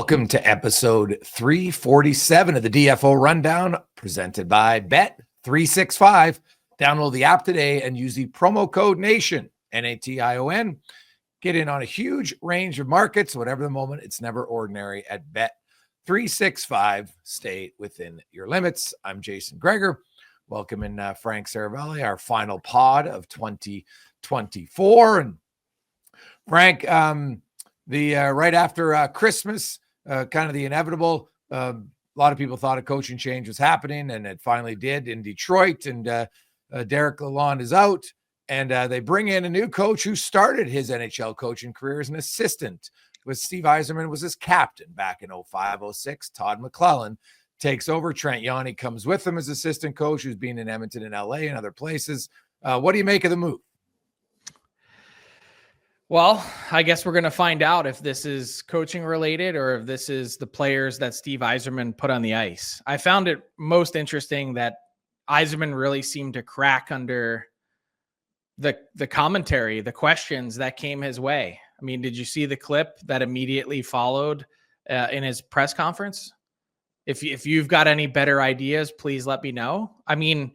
Welcome to episode 347 of the DFO Rundown, presented by Bet365. Download the app today and use the promo code NATION, N-A-T-I-O-N. Get in on a huge range of markets, whatever the moment. It's never ordinary at Bet365. Stay within your limits. I'm Jason Greger. Welcome in Frank Saravelli, our final pod of 2024. And Frank, right after Christmas, kind of the inevitable. A lot of people thought a coaching change was happening, and it finally did in Detroit. And Derek Lalonde is out, and they bring in a new coach who started his NHL coaching career as an assistant. With Steve Yzerman was his captain back in 05-06. Todd McLellan takes over. Trent Yawney comes with him as assistant coach, who's been in Edmonton and LA and other places. What do you make of the move? Well, I guess we're going to find out if this is coaching related or if this is the players that Steve Yzerman put on the ice. I found it most interesting that Yzerman really seemed to crack under the commentary, the questions that came his way. I mean, did you see the clip that immediately followed in his press conference? If you've got any better ideas, please let me know. I mean,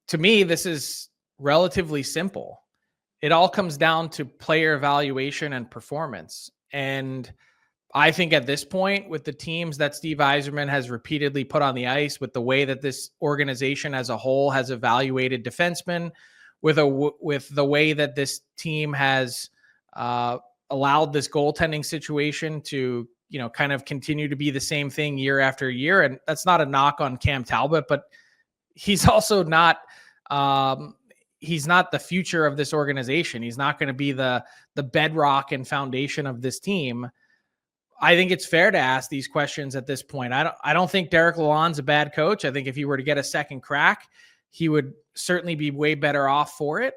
to me, this is relatively simple. It all comes down to player evaluation and performance. And I think at this point, with the teams that Steve Yzerman has repeatedly put on the ice, with the way that this organization as a whole has evaluated defensemen, with the way that this team has allowed this goaltending situation to, kind of continue to be the same thing year after year. And that's not a knock on Cam Talbot, but he's also not he's not the future of this organization. He's not going to be the bedrock and foundation of this team. I think it's fair to ask these questions at this point. I don't think Derek Lalonde's a bad coach. I think if he were to get a second crack, he would certainly be way better off for it.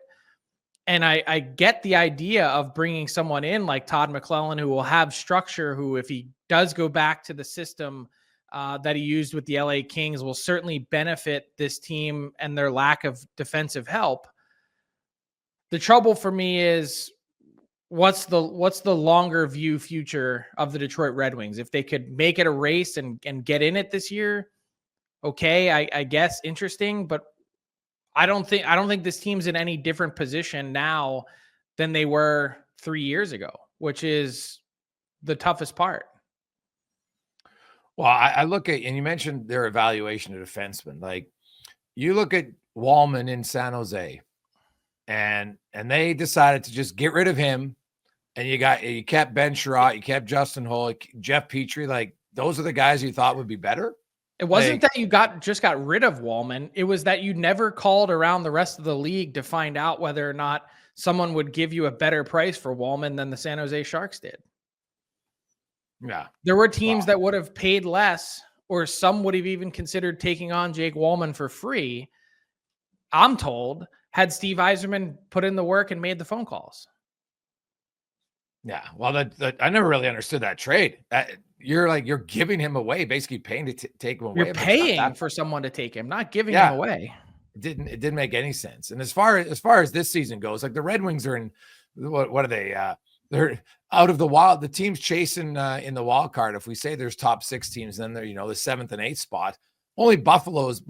And I get the idea of bringing someone in like Todd McLellan, who will have structure, who, if he does go back to the system that he used with the LA Kings, will certainly benefit this team and their lack of defensive help. The trouble for me is what's the longer view future of the Detroit Red Wings? If they could make it a race and get in it this year, okay, I guess interesting, but I don't think this team's in any different position now than they were 3 years ago, which is the toughest part. Well, I look at, and you mentioned their evaluation of defensemen. Like, you look at Wallman in San Jose, and they decided to just get rid of him. And you kept Ben Sherratt, you kept Justin Holl, Jeff Petrie. Like, those are the guys you thought would be better. It wasn't that you just got rid of Wallman. It was that you never called around the rest of the league to find out whether or not someone would give you a better price for Wallman than the San Jose Sharks did. Yeah. There were teams that would have paid less, or some would have even considered taking on Jake Wallman for free, I'm told, had Steve Yzerman put in the work and made the phone calls. Yeah. Well, I never really understood that trade. You're giving him away, basically paying to take him away. You're paying for someone to take him, not giving him away. It didn't make any sense. And as far as this season goes, like, the Red Wings are in what are they? They're out of the wild. The teams chasing in the wild card. If we say there's top 6 teams, then they're the 7th and 8th spot. Only Buffalo is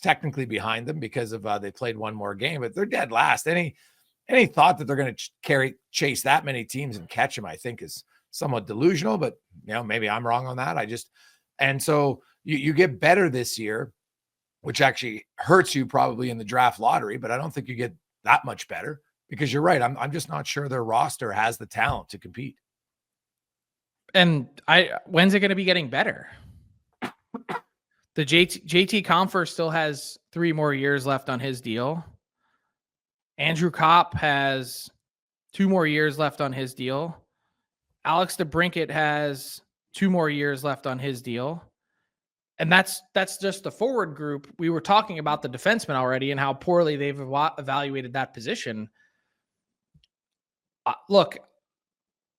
technically behind them because of they played one more game, but they're dead last. Any thought that they're going to chase that many teams and catch them, I think, is somewhat delusional. But maybe I'm wrong on that. And so you get better this year, which actually hurts you probably in the draft lottery. But I don't think you get that much better, because you're right. I'm just not sure their roster has the talent to compete. And when's it going to be getting better? The JT Compher still has 3 more years left on his deal. Andrew Kopp has 2 more years left on his deal. Alex DeBrincat has 2 more years left on his deal. And that's just the forward group. We were talking about the defensemen already and how poorly they've evaluated that position. Look,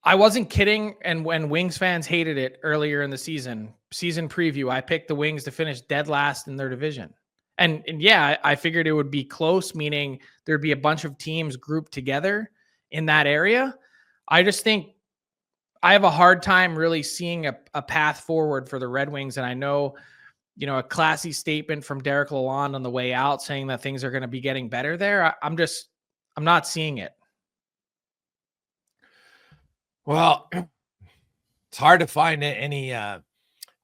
I wasn't kidding. And when Wings fans hated it earlier in the season preview, I picked the Wings to finish dead last in their division. And yeah, I figured it would be close, meaning there'd be a bunch of teams grouped together in that area. I just think I have a hard time really seeing a path forward for the Red Wings. And I know, a classy statement from Derek Lalonde on the way out saying that things are going to be getting better there. I'm not seeing it. Well, it's hard to find any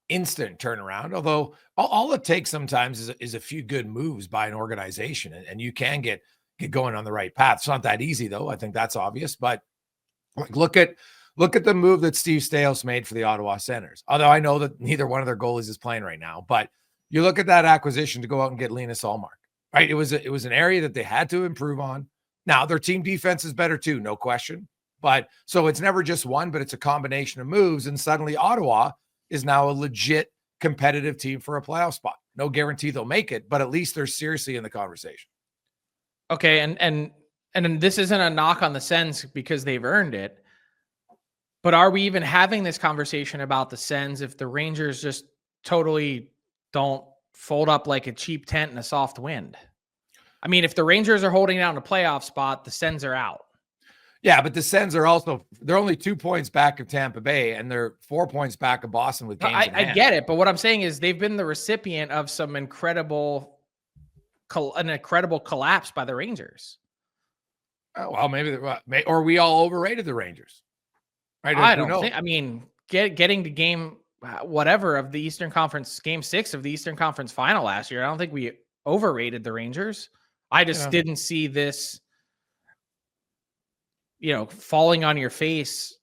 instant turnaround, although all it takes sometimes is a few good moves by an organization, and you can get going on the right path. It's not that easy, though. I think that's obvious, but look at the move that Steve Staios made for the Ottawa Senators. Although I know that neither one of their goalies is playing right now, but you look at that acquisition to go out and get Linus Ullmark, right? It was an area that they had to improve on. Now their team defense is better too, no question. But so it's never just one, but it's a combination of moves, and suddenly Ottawa is now a legit competitive team for a playoff spot. No guarantee they'll make it, but at least they're seriously in the conversation. Okay, and this isn't a knock on the Sens because they've earned it. But are we even having this conversation about the Sens if the Rangers just totally don't fold up like a cheap tent in a soft wind? I mean, if the Rangers are holding down a playoff spot, the Sens are out. Yeah, but the Sens are they're only 2 points back of Tampa Bay, and they're 4 points back of Boston with games in hand. I get it, but what I'm saying is they've been the recipient of some an incredible collapse by the Rangers. Oh, well, or we all overrated the Rangers. Right? I don't think. I mean, getting to game whatever of the Eastern Conference, game 6 of the Eastern Conference final last year, I don't think we overrated the Rangers. I just didn't see this, falling on your face,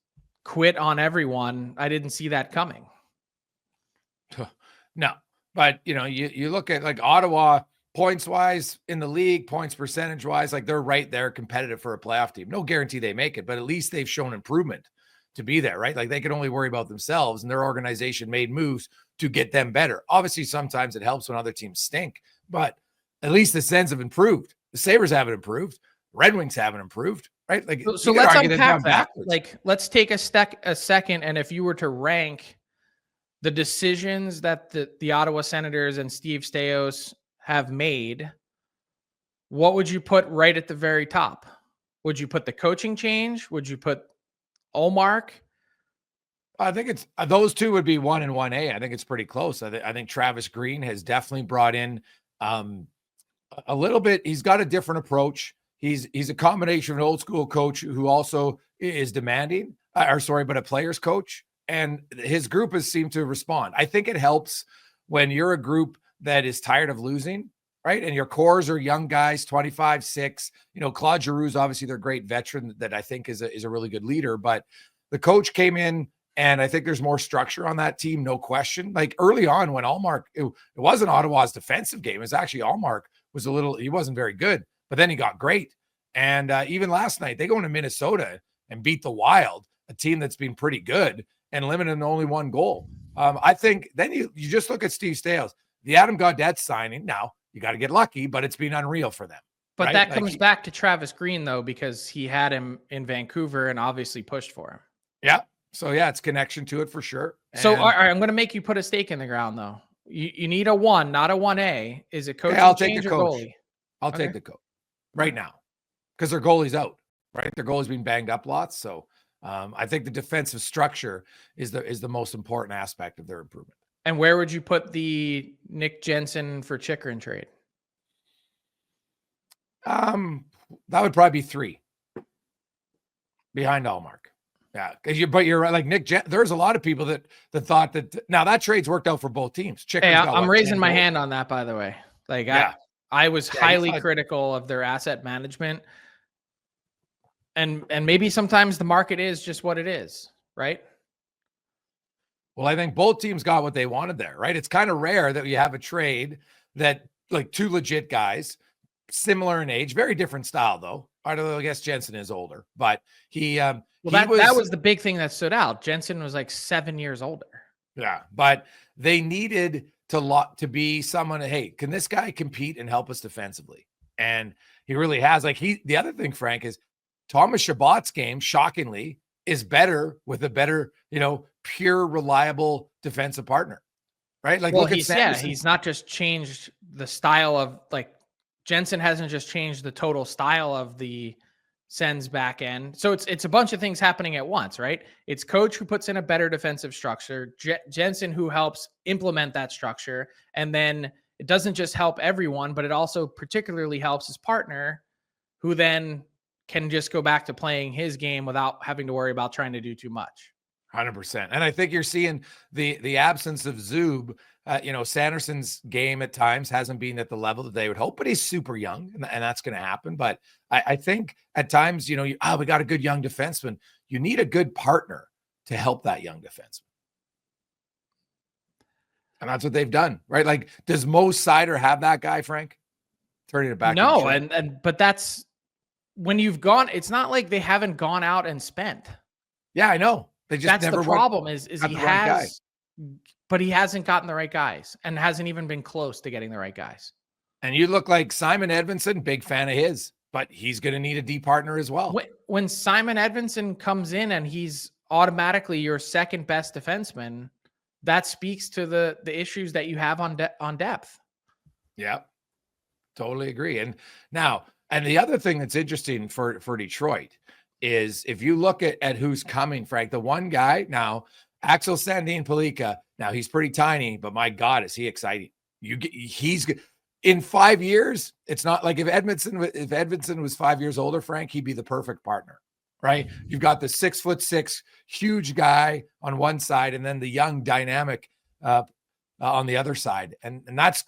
quit on everyone. I didn't see that coming. No, but you look at like Ottawa points wise in the league, points percentage wise, like they're right there competitive for a playoff team. No guarantee they make it, but at least they've shown improvement to be there, right? Like they can only worry about themselves, and their organization made moves to get them better. Obviously, sometimes it helps when other teams stink, but at least the Sens have improved. The Sabres haven't improved. Red Wings haven't improved, right? Like, so let's unpack that. Like, let's take a second. And if you were to rank the decisions that the Ottawa Senators and Steve Staios have made, what would you put right at the very top? Would you put the coaching change? Would you put Ullmark? I think it's those two would be 1 and 1A. I think it's pretty close. I think Travis Green has definitely brought in a little bit. He's got a different approach. He's a combination of an old school coach who also is demanding, but a player's coach, and his group has seemed to respond. I think it helps when you're a group that is tired of losing, right? And your cores are young guys, 25, 6. Claude Giroux's obviously their great veteran that I think is a really good leader, but the coach came in, and I think there's more structure on that team, no question. Like early on when Ullmark, it wasn't Ottawa's defensive game. It was actually Ullmark he wasn't very good, but then he got great. And even last night, they go into Minnesota and beat the Wild, a team that's been pretty good, and limited to only 1 goal. I think then you just look at Steve Staios, the Adam Gaudette signing. Now you got to get lucky, but it's been unreal for them. But right? that comes back to Travis Green, though, because he had him in Vancouver and obviously pushed for him. Yeah. So, it's connection to it for sure. So, all right, I'm going to make you put a stake in the ground, though. You need a 1, not a 1A. Is it coaching change or goalie? I'll take the coach right now because their goalie's out, right? Their goalie's been banged up lots. So, I think the defensive structure is the most important aspect of their improvement. And where would you put the Nick Jensen for Chychrun trade? That would probably be 3 behind Ullmark. Yeah, but you're right. Like there's a lot of people that thought that now that trade's worked out for both teams. I'm raising my hand on that, by the way. Like I was highly critical of their asset management, and maybe sometimes the market is just what it is, right? Well, I think both teams got what they wanted there, right? It's kind of rare that you have a trade that like 2 legit guys, similar in age, very different style though. I guess Jensen is older, but that was the big thing that stood out. Jensen was like 7 years older. Yeah, but they needed to be someone. Hey, can this guy compete and help us defensively? And he really has. Like the other thing, Frank, is Thomas Chabot's game, shockingly, is better with a better, pure, reliable defensive partner, right? Like, look at Sanderson. He's not just changed the style of Jensen hasn't just changed the total style of the sends back end. So it's a bunch of things happening at once, right? It's coach who puts in a better defensive structure, Jensen who helps implement that structure, and then it doesn't just help everyone, but it also particularly helps his partner, who then can just go back to playing his game without having to worry about trying to do too much. 100%. And I think you're seeing the absence of Zub. Sanderson's game at times hasn't been at the level that they would hope, but he's super young, and that's going to happen. But I think at times, we got a good young defenseman. You need a good partner to help that young defenseman. And that's what they've done, right? Like, does Mo Sider have that guy, Frank? Turning it back. No, but that's when you've gone, it's not like they haven't gone out and spent. Yeah, I know. They just that's never the problem is he has, but he hasn't gotten the right guys and hasn't even been close to getting the right guys. And you look like Simon Edvinsson, big fan of his, but he's going to need a D partner as well. When Simon Edvinsson comes in and he's automatically your second best defenseman, that speaks to the issues that you have on depth. Yeah, totally agree. And the other thing that's interesting for Detroit is if you look at who's coming, Frank, the one guy now, Axel Sandin Pellikka. Now he's pretty tiny, but my God, is he exciting? He's in 5 years. It's not like if Edvinsson was 5 years older, Frank, he'd be the perfect partner, right? You've got the 6'6" huge guy on one side, and then the young dynamic on the other side. And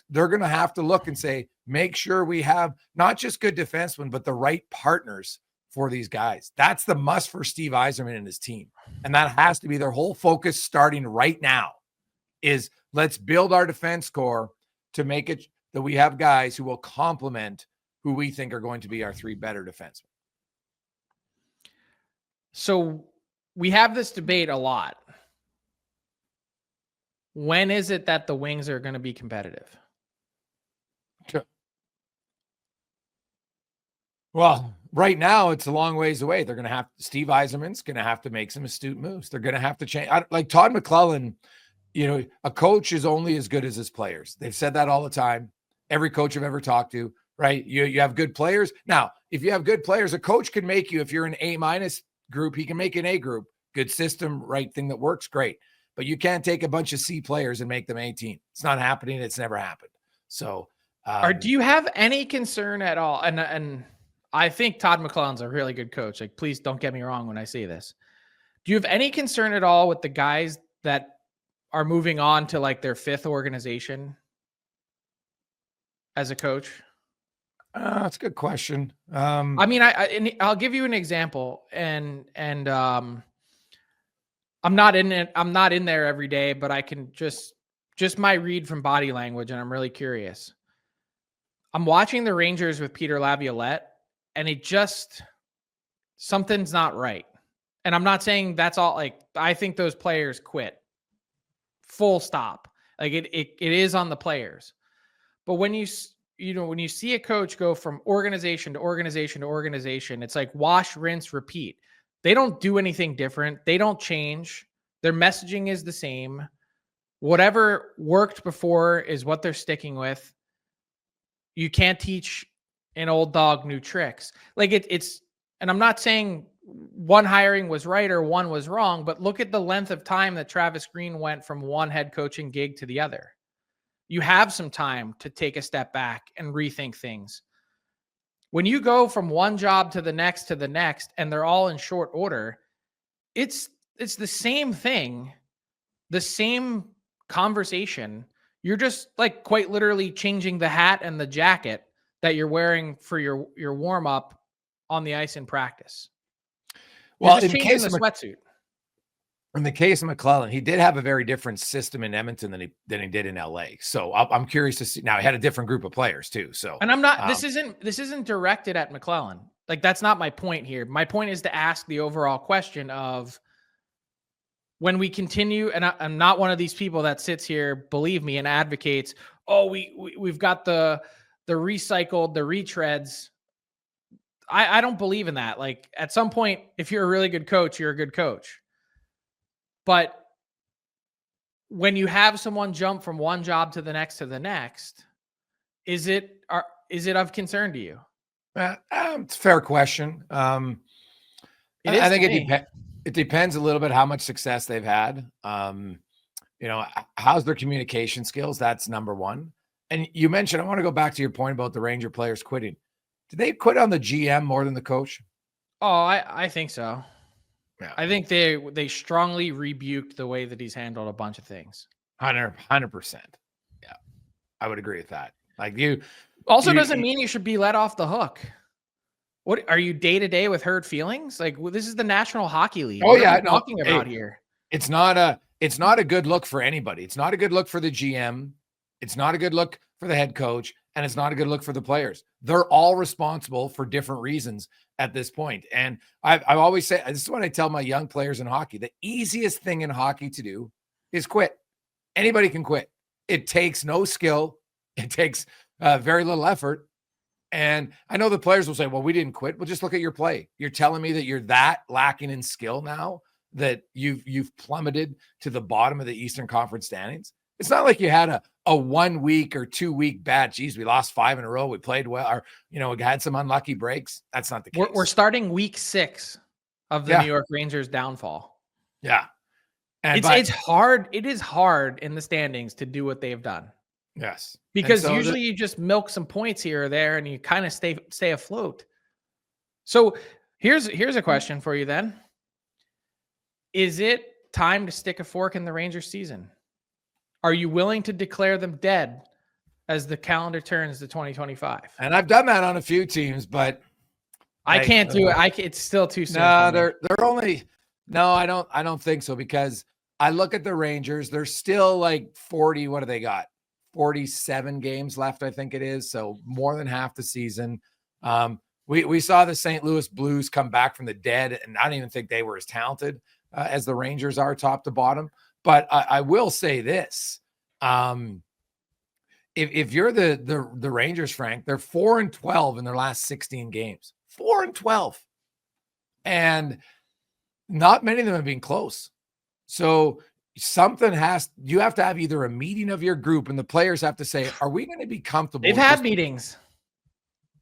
they're going to have to look and say, make sure we have not just good defensemen, but the right partners for these guys. That's the must for Steve Yzerman and his team. And that has to be their whole focus starting right now is let's build our defense core to make it that we have guys who will complement who we think are going to be our three better defensemen. So we have this debate a lot. When is it that the Wings are going to be competitive? Well, right now it's a long ways away. They're going to have Steve Yzerman's going to have to make some astute moves. They're going to have to change. Like Todd McClellan, a coach is only as good as his players. They've said that all the time. Every coach I've ever talked to, right? You have good players. Now, if you have good players, a coach can make you, if you're an A- group, he can make an A group. Good system, right thing that works, great. But you can't take a bunch of C players and make them 18. It's not happening. It's never happened. So, do you have any concern at all? And I think Todd McClellan's a really good coach. Like, please don't get me wrong when I say this. Do you have any concern at all with the guys that are moving on to like their fifth organization as a coach? That's a good question. I mean, I'll give you an example, and I'm not in it. I'm not in there every day, but I can just my read from body language, and I'm really curious. I'm watching the Rangers with Peter Laviolette, and something's not right. And I'm not saying that's all. Like, I think those players quit. Full stop. Like it is on the players. But when you see a coach go from organization to organization to organization, it's like wash, rinse, repeat. They don't do anything different. They don't change. Their messaging is the same. Whatever worked before is what they're sticking with. You can't teach an old dog new tricks. Like it's, and I'm not saying one hiring was right or one was wrong, but look at the length of time that Travis Green went from one head coaching gig to the other. You have some time to take a step back and rethink things. When you go from one job to the next, and they're all in short order, it's the same thing, the same conversation. You're just like quite literally changing the hat and the jacket that you're wearing for your warm up on the ice in practice. Well, in the case of sweatsuit. In the case of McClellan, he did have a very different system in Edmonton than he did in LA. So I'm curious to see. Now he had a different group of players too. So, and I'm not. This isn't directed at McClellan. Like, that's not my point here. My point is to ask the overall question of when we continue. And I'm not one of these people that sits here, believe me, and advocates. Oh, we've got the recycled, the retreads. I don't believe in that. Like, at some point, if you're a really good coach, you're a good coach. But when you have someone jump from one job to the next, is it of concern to you? It's a fair question. I think it depends a little bit how much success they've had. How's their communication skills? That's number one. And you mentioned, I want to go back to your point about the Ranger players quitting. Did they quit on the GM more than the coach? Oh, I think so. Yeah. I think they strongly rebuked the way that he's handled a bunch of things. 100%. Yeah, I would agree with that. Like doesn't mean you should be let off the hook. What are you day to day with hurt feelings? Like, this is the National Hockey League. Oh, what yeah, are we talking about here? It's not a good look for anybody. It's not a good look for the GM. It's not a good look for the head coach, and it's not a good look for the players. They're all responsible for different reasons at this point. And I always say, this is what I tell my young players in hockey. The easiest thing in hockey to do is quit. Anybody can quit. It takes no skill. It takes very little effort. And I know the players will say, well, we didn't quit. Well, just look at your play. You're telling me that you're that lacking in skill now, that you've plummeted to the bottom of the Eastern Conference standings. It's not like you had a 1 week or 2 week bad. Geez, we lost 5 in a row. We played well, or we had some unlucky breaks. That's not the case. We're starting week 6 of the New York Rangers downfall. Yeah. And it's hard. It is hard in the standings to do what they've done. Yes. Because usually you just milk some points here or there and you kind of stay afloat. So here's a question for you then. Is it time to stick a fork in the Rangers season? Are you willing to declare them dead as the calendar turns to 2025? And I've done that on a few teams, but I can't do it. It's still too soon. No, they're only. No, I don't think so, because I look at the Rangers. They're still like 40. What do they got? 47 games left, I think it is. So more than half the season. We saw the St. Louis Blues come back from the dead, and I don't even think they were as talented as the Rangers are top to bottom. But I will say this. If you're the Rangers, Frank, they're 4-12 in their last 16 games. 4-12. And not many of them have been close. So you have to have either a meeting of your group, and the players have to say, are we going to be comfortable? They've had meetings.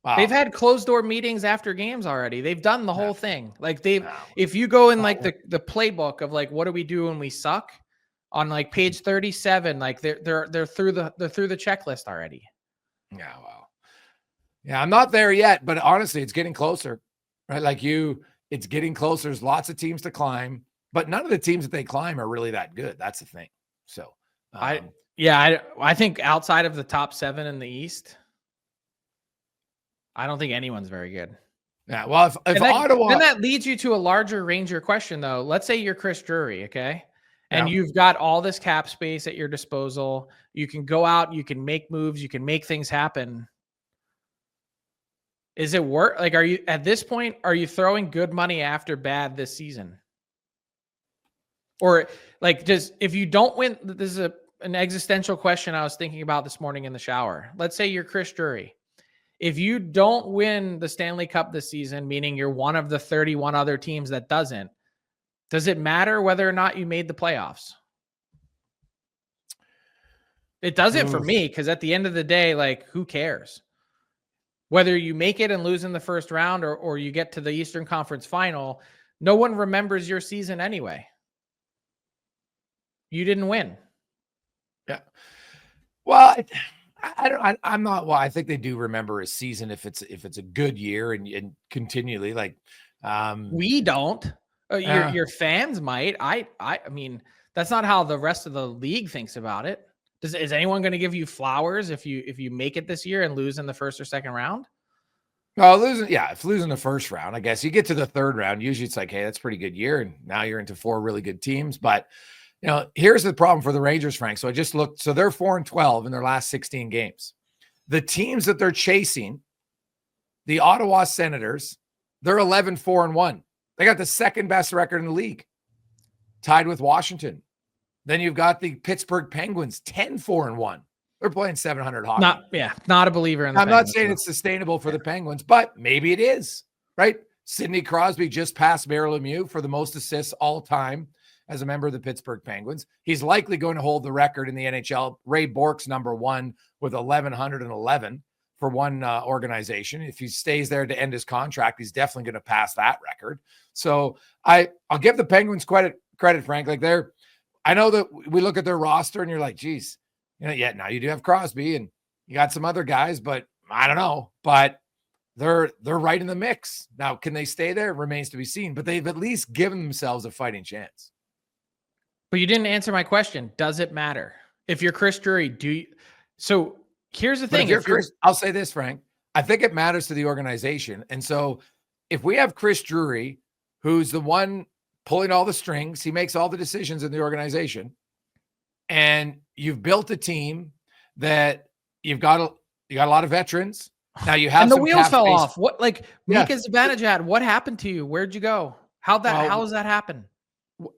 Wow. They've had closed door meetings after games already. They've done the whole thing. Like if you go in like the playbook of like, what do we do when we suck, on like page 37, like they're through the checklist already. Yeah. Wow. Yeah. I'm not there yet, but honestly, it's getting closer, right? Like it's getting closer. There's lots of teams to climb, but none of the teams that they climb are really that good. That's the thing. So I think outside of the top 7 in the East, I don't think anyone's very good. Yeah. Well, if Ottawa, then that leads you to a larger Ranger question, though. Let's say you're Chris Drury, okay, and you've got all this cap space at your disposal. You can go out, you can make moves, you can make things happen. Is it worth? Like, are you at this point? Are you throwing good money after bad this season? Or like, if you don't win, this is an existential question I was thinking about this morning in the shower. Let's say you're Chris Drury. If you don't win the Stanley Cup this season, meaning you're one of the 31 other teams that doesn't, does it matter whether or not you made the playoffs? It doesn't for me, because at the end of the day, like, who cares? Whether you make it and lose in the first round or you get to the Eastern Conference final, no one remembers your season anyway. You didn't win. Yeah. Well, I'm not. Well, I think they do remember a season if it's a good year and continually, like. We don't. Your fans might. I mean, that's not how the rest of the league thinks about it. Is anyone going to give you flowers if you make it this year and lose in the first or second round? Well, if losing the first round, I guess you get to the third round. Usually, it's like, hey, that's a pretty good year, and now you're into 4 really good teams. But here's the problem for the Rangers, Frank. So I just looked. So they're 4-12 in their last 16 games. The teams that they're chasing, the Ottawa Senators, they're 11-4-1. They got the second best record in the league, tied with Washington. Then you've got the Pittsburgh Penguins, 10-4-1. They're playing 700 hockey. Not a believer in the I'm not saying it's sustainable for the Penguins, but maybe it is, right? Sidney Crosby just passed Mario Lemieux for the most assists all time as a member of the Pittsburgh Penguins. He's likely going to hold the record in the NHL. Ray Bourque's number 1 with 1,111 for one organization. If he stays there to end his contract, he's definitely going to pass that record. So I'll give the Penguins credit, Frank. Like I know that we look at their roster and you're like, geez, yeah, now you do have Crosby and you got some other guys, but I don't know. But they're right in the mix. Now, can they stay there? It remains to be seen, but they've at least given themselves a fighting chance. But you didn't answer my question. Does it matter? If you're Chris Drury, so here's the thing. I'll say this, Frank. I think it matters to the organization. And so if we have Chris Drury, who's the one pulling all the strings, he makes all the decisions in the organization, and you've built a team that you've got a lot of veterans. Now you have, and the wheels fell off. What, like Mika Zibanejad, what happened to you? Where'd you go? How does that happen?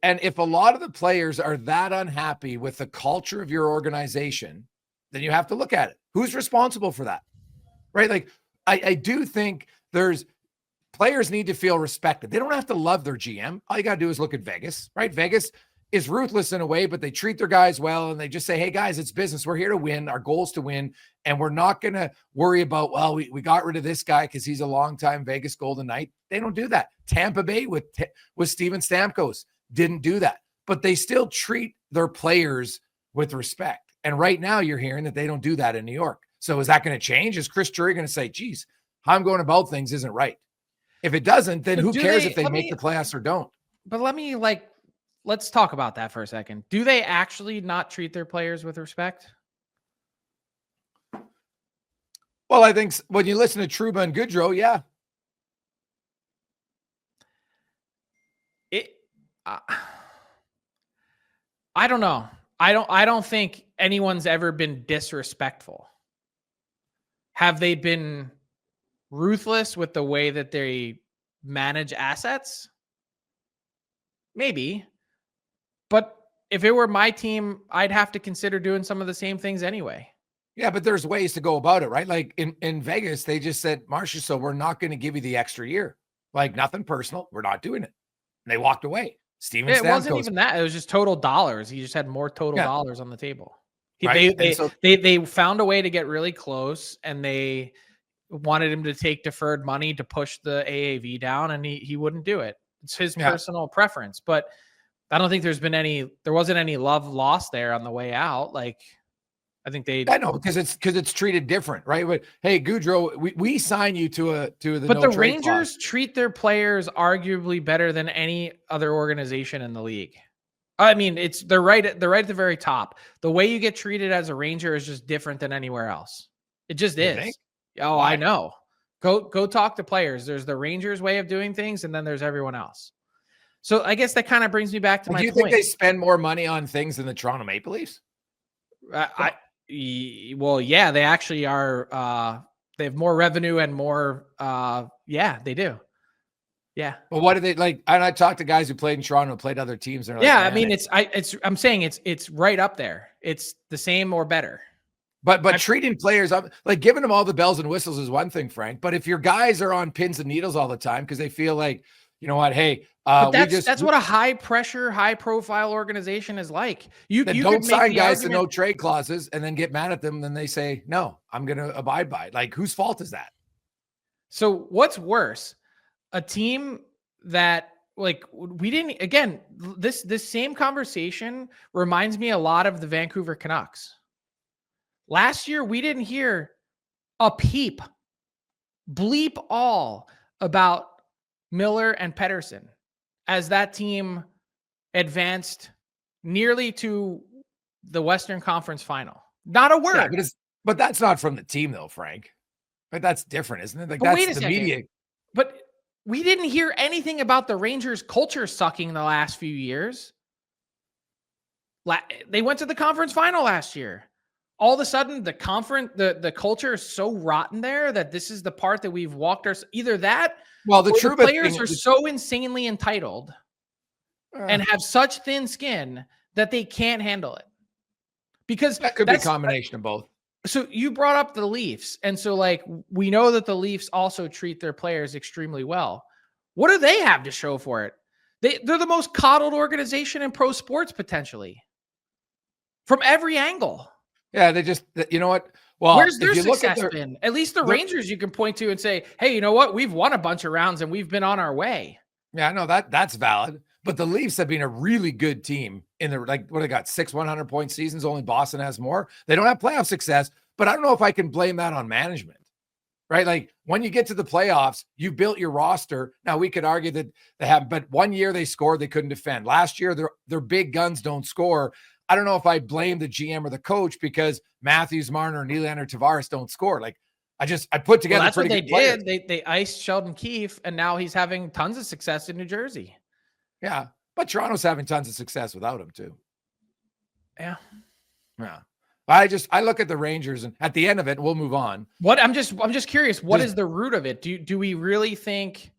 And if a lot of the players are that unhappy with the culture of your organization, then you have to look at it. Who's responsible for that? Right? Like I do think players need to feel respected. They don't have to love their GM. All you got to do is look at Vegas, right? Vegas is ruthless in a way, but they treat their guys well. And they just say, hey guys, it's business. We're here to win. Our goal is to win. And we're not going to worry about, well, we got rid of this guy because he's a longtime Vegas Golden Knight. They don't do that. Tampa Bay with Steven Stamkos didn't do that, but they still treat their players with respect. And right now you're hearing that they don't do that in New York. So is that going to change? Is Chris Drury going to say, geez, how I'm going about things isn't right? If it doesn't, then who cares if they make the playoffs or don't? But let's talk about that for a second. Do they actually not treat their players with respect? Well, I think when you listen to Trouba and Goodrow, yeah. I don't know. I don't think anyone's ever been disrespectful. Have they been ruthless with the way that they manage assets? Maybe. But if it were my team, I'd have to consider doing some of the same things anyway. Yeah, but there's ways to go about it, right? Like in Vegas, they just said, Marcia, so we're not going to give you the extra year. Like nothing personal. We're not doing it. And they walked away. Steven Stamkos. It wasn't even that. It was just total dollars. He just had more total dollars on the table. They found a way to get really close, and they wanted him to take deferred money to push the AAV down, and he wouldn't do it. It's his personal preference, but I don't think there wasn't any love lost there on the way out. Like, I think I know because it's treated different, right? But hey, Goodrow, we sign you to the. But the Rangers treat their players arguably better than any other organization in the league. I mean, they're right at the very top. The way you get treated as a Ranger is just different than anywhere else. It just is. Think? Oh, why? I know. Go talk to players. There's the Rangers way of doing things, and then there's everyone else. So I guess that kind of brings me back to my point. Do you think they spend more money on things than the Toronto Maple Leafs? Well, yeah, they actually are. They have more revenue and more. Yeah, they do. Yeah. Well, what do they like? And I talked to guys who played in Toronto, played other teams. They're like, yeah, I mean, I'm saying it's right up there. It's the same or better. But treating players up, like giving them all the bells and whistles is one thing, Frank. But if your guys are on pins and needles all the time because they feel like, you know what, hey, that's what a high pressure, high profile organization is like. You don't sign guys to no trade clauses and then get mad at them. Then they say, no, I'm going to abide by it. Like, whose fault is that? So what's worse? A team that this same conversation reminds me a lot of the Vancouver Canucks. Last year, we didn't hear a bleep all about Miller and Pettersson as that team advanced nearly to the Western Conference Final. Not a word. Yeah, but that's not from the team, though, Frank. But that's different, isn't it? Like, that's the media. But we didn't hear anything about the Rangers' culture sucking the last few years. They went to the conference final last year. All of a sudden, the culture is so rotten there that this is the part that we've walked either that. Well, the players are so insanely entitled and have such thin skin that they can't handle it. Because that could be a combination of both. So you brought up the Leafs. And so we know that the Leafs also treat their players extremely well. What do they have to show for it? They're the most coddled organization in pro sports potentially from every angle. Yeah, they just, you know what? Well, where's their if you look at success been? At least the Rangers you can point to and say, hey, you know what? We've won a bunch of rounds and we've been on our way. Yeah, no, that's valid. But the Leafs have been a really good team in the, like, what they got, 6 100-point seasons. Only Boston has more. They don't have playoff success, but I don't know if I can blame that on management, right? Like, when you get to the playoffs, you built your roster. Now, we could argue that they have, but one year they scored, they couldn't defend. Last year, their big guns don't score. I don't know if I blame the GM or the coach because Matthews, Marner, and Nylander, Tavares don't score. Like, I put together That's what they players. did. They iced Sheldon Keefe, and now he's having tons of success in New Jersey. Yeah, but Toronto's having tons of success without him too. Yeah. I look at the Rangers, and at the end of it, we'll move on. I'm just curious. What is the root of it? Do we really think,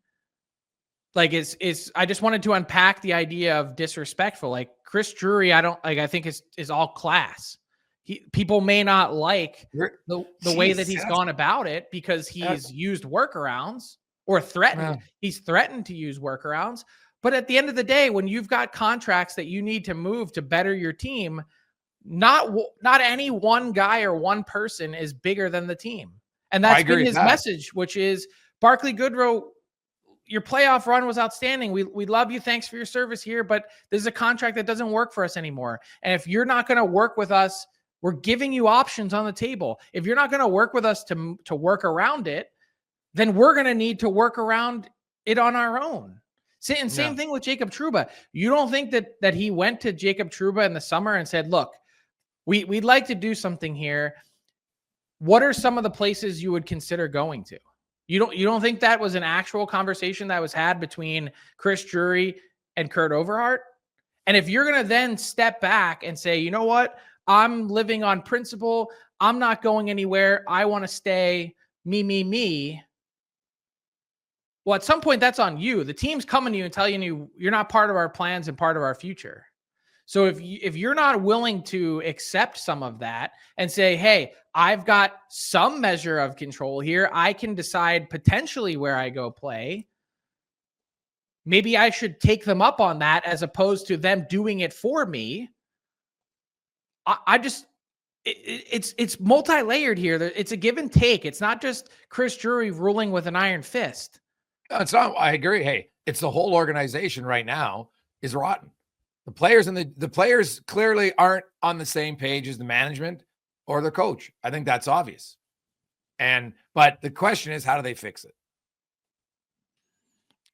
like, I just wanted to unpack the idea of disrespectful. Like, Chris Drury, I think is all class. People may not like the way that he's gone about it because he's used workarounds or threatened. Yeah. He's threatened to use workarounds. But at the end of the day, when you've got contracts that you need to move to better your team, not any one guy or one person is bigger than the team. And that's been his message, which is, Barclay Goodrow, your playoff run was outstanding. We love you. Thanks for your service here. But there's a contract that doesn't work for us anymore. And if you're not going to work with us, we're giving you options on the table. If you're not going to work with us to work around it, then we're going to need to work around it on our own. And same thing with Jacob Trouba. You don't think that he went to Jacob Trouba in the summer and said, look, we'd like to do something here. What are some of the places you would consider going to? You don't think that was an actual conversation that was had between Chris Drury and Kurt Overhart? And if you're going to then step back and say, you know what? I'm living on principle. I'm not going anywhere. I want to stay me. Well, at some point, that's on you. The team's coming to you and telling you you're not part of our plans and part of our future. So if you're not willing to accept some of that and say, hey, I've got some measure of control here, I can decide potentially where I go play. Maybe I should take them up on that as opposed to them doing it for me. It's multi-layered here. It's a give and take. It's not just Chris Drury ruling with an iron fist. No, it's not. I agree. Hey, it's the whole organization right now is rotten. The players and the players clearly aren't on the same page as the management or the coach. I think that's obvious. But the question is, how do they fix it?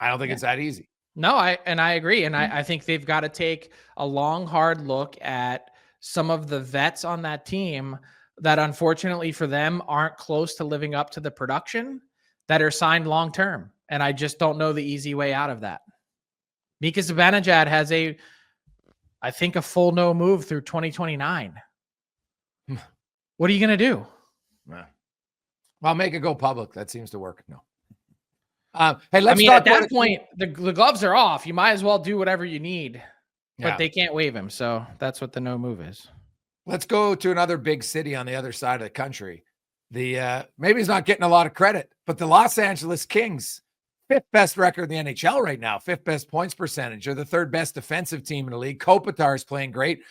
I don't think it's that easy. No, I agree. And I think they've got to take a long, hard look at some of the vets on that team that, unfortunately for them, aren't close to living up to the production that are signed long-term. And I just don't know the easy way out of that. Mika Zibanejad has I think a full no move through 2029. What are you going to do? Well, make it go public. That seems to work. No. Hey, let's talk at that point, the gloves are off. You might as well do whatever you need, but they can't waive him. So that's what the no move is. Let's go to another big city on the other side of the country. Maybe he's not getting a lot of credit, but the Los Angeles Kings, 5th best record in the NHL right now, 5th best points percentage. They're the 3rd best defensive team in the league. Kopitar is playing great.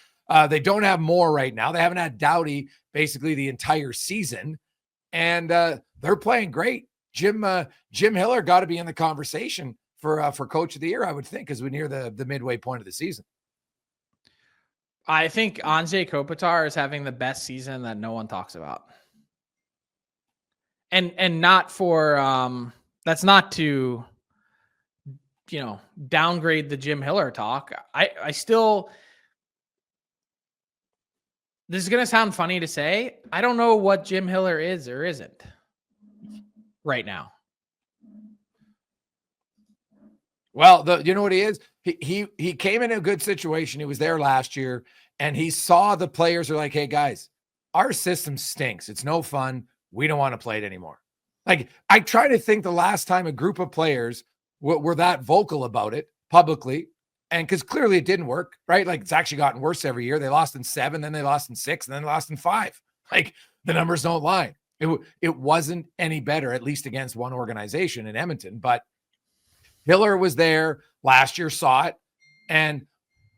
They don't have Moore right now. They haven't had Doughty basically the entire season, and they're playing great. Jim Hiller got to be in the conversation for Coach of the Year, I would think, as we near the midway point of the season. I think Anze Kopitar is having the best season that no one talks about, and not for that's not to downgrade the Jim Hiller talk. I still. This is going to sound funny to say. I don't know what Jim Hiller is or isn't right now. Well, you know what he is? He came in a good situation. He was there last year, and he saw the players are like, hey, guys, our system stinks. It's no fun. We don't want to play it anymore. Like, I try to think the last time a group of players were that vocal about it publicly, and because clearly it didn't work, right? Like, it's actually gotten worse every year. They lost in 7, then they lost in 6, and then they lost in 5. Like, the numbers don't lie. It wasn't any better, at least against one organization in Edmonton. But Hiller was there last year, saw it, and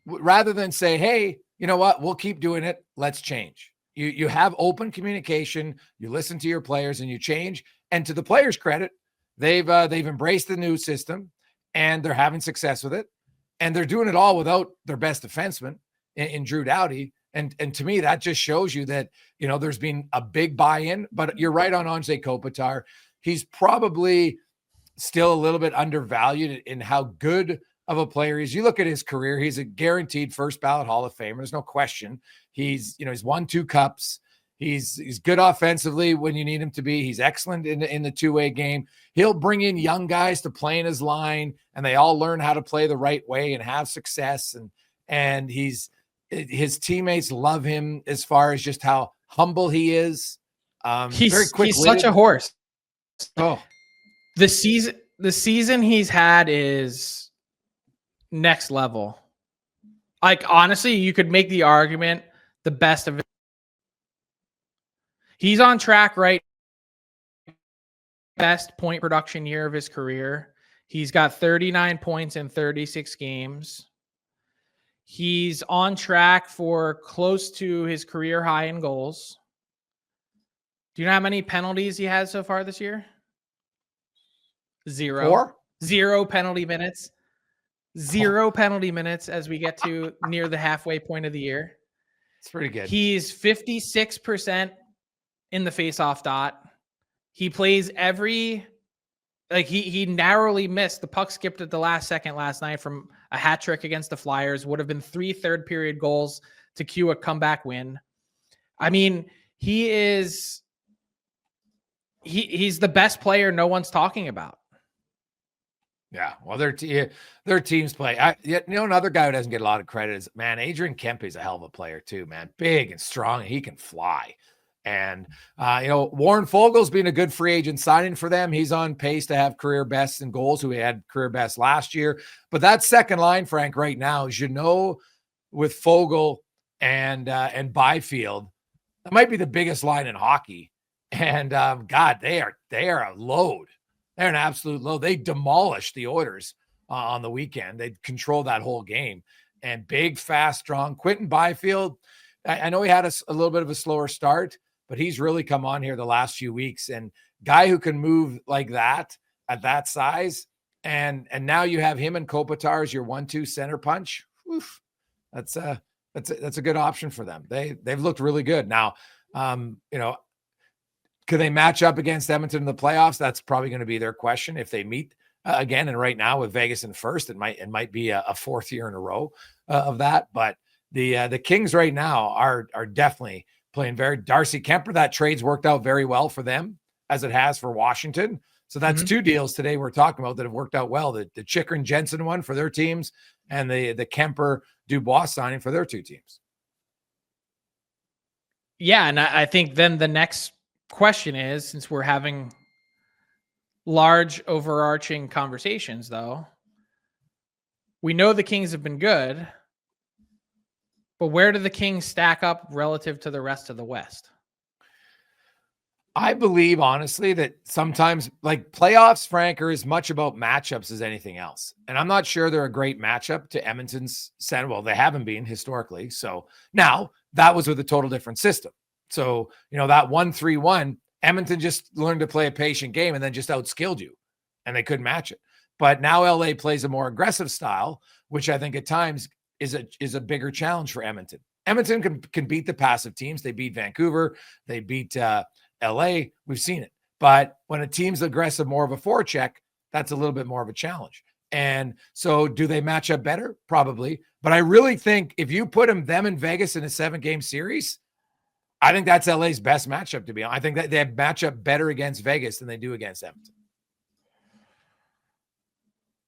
rather than say, hey, you know what, we'll keep doing it, let's change. You have open communication, you listen to your players and you change. And to the players' credit, they've embraced the new system and they're having success with it. And they're doing it all without their best defenseman in Drew Doughty. And to me, that just shows you that, there's been a big buy-in. But you're right on Anze Kopitar. He's probably still a little bit undervalued in how good of a player he is. You look at his career, he's a guaranteed first ballot Hall of Famer. There's no question. He's won 2 cups. He's good offensively when you need him to be. He's excellent in the two-way game. He'll bring in young guys to play in his line, and they all learn how to play the right way and have success. And his teammates love him as far as just how humble he is. He's very quick. He's such a horse. Oh, the season he's had is next level. Like, honestly, you could make the argument the best of it. He's on track, right? Best point production year of his career. He's got 39 points in 36 games. He's on track for close to his career high in goals. Do you know how many penalties he has so far this year? 0. 4? 0 penalty minutes. 0 penalty minutes as we get to near the halfway point of the year. It's pretty good. He's 56% in the faceoff dot. He plays he narrowly missed. The puck skipped at the last second last night from a hat trick against the Flyers. Would have been 3 third period goals to cue a comeback win. I mean, he's the best player no one's talking about. Yeah, well, their teams play. Another guy who doesn't get a lot of credit is, man, Adrian Kempe's a hell of a player too, man. Big and strong. He can fly. And, Warren Fogel's been a good free agent signing for them. He's on pace to have career bests in goals, who he had career best last year. But that second line, Frank, right now, is, with Fogel and Byfield, that might be the biggest line in hockey. And, God, they are a load. They're an absolute load. They demolished the Oilers on the weekend. They controlled that whole game. And big, fast, strong. Quentin Byfield, I know he had a little bit of a slower start, but he's really come on here the last few weeks. And guy who can move like that at that size, and now you have him and Kopitar as your 1-2 center punch. Oof, that's a good option for them. They've looked really good. Now, could they match up against Edmonton in the playoffs? That's probably going to be their question if they meet again. And right now with Vegas in first, it might be a 4th year in a row of that. But the Kings right now are definitely playing very. Darcy Kemper, that trade's worked out very well for them, as it has for Washington. So that's 2 deals today we're talking about that have worked out well. The Chikrin Jensen one for their teams, and the Kemper Dubois signing for their 2 teams. Yeah, and I think then the next question is, since we're having large overarching conversations, though, we know the Kings have been good, but where do the Kings stack up relative to the rest of the West? I believe, honestly, that sometimes, like, playoffs, Frank, are as much about matchups as anything else. And I'm not sure they're a great matchup to Edmonton's center. Well, they haven't been historically. So now that was with a total different system. So, that 1-3-1, Edmonton just learned to play a patient game and then just outskilled you, and they couldn't match it. But now LA plays a more aggressive style, which I think at times is a bigger challenge for Edmonton. Edmonton can beat the passive teams. They beat Vancouver. They beat LA. We've seen it. But when a team's aggressive, more of a forecheck, that's a little bit more of a challenge. And so do they match up better? Probably. But I really think if you put them in Vegas in a 7-game series, I think that's LA's best matchup, to be honest. I think that they match up better against Vegas than they do against Edmonton.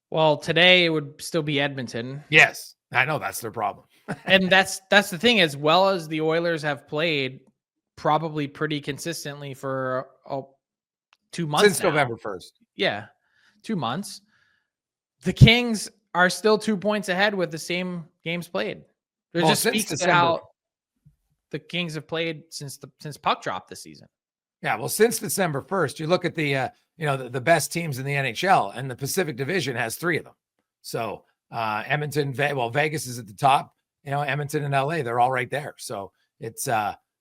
Well, today it would still be Edmonton. Yes, I know that's their problem. And that's the thing, as well as the Oilers have played probably pretty consistently for 2 months since now. November 1st. Yeah, 2 months. The Kings are still 2 points ahead with the same games played. It just speaks to how the Kings have played since puck drop this season. Yeah, well, since December 1st, you look at the best teams in the NHL, and the Pacific Division has 3 of them. So Edmonton, Vegas is at the top. Edmonton and LA, they're all right there. So it's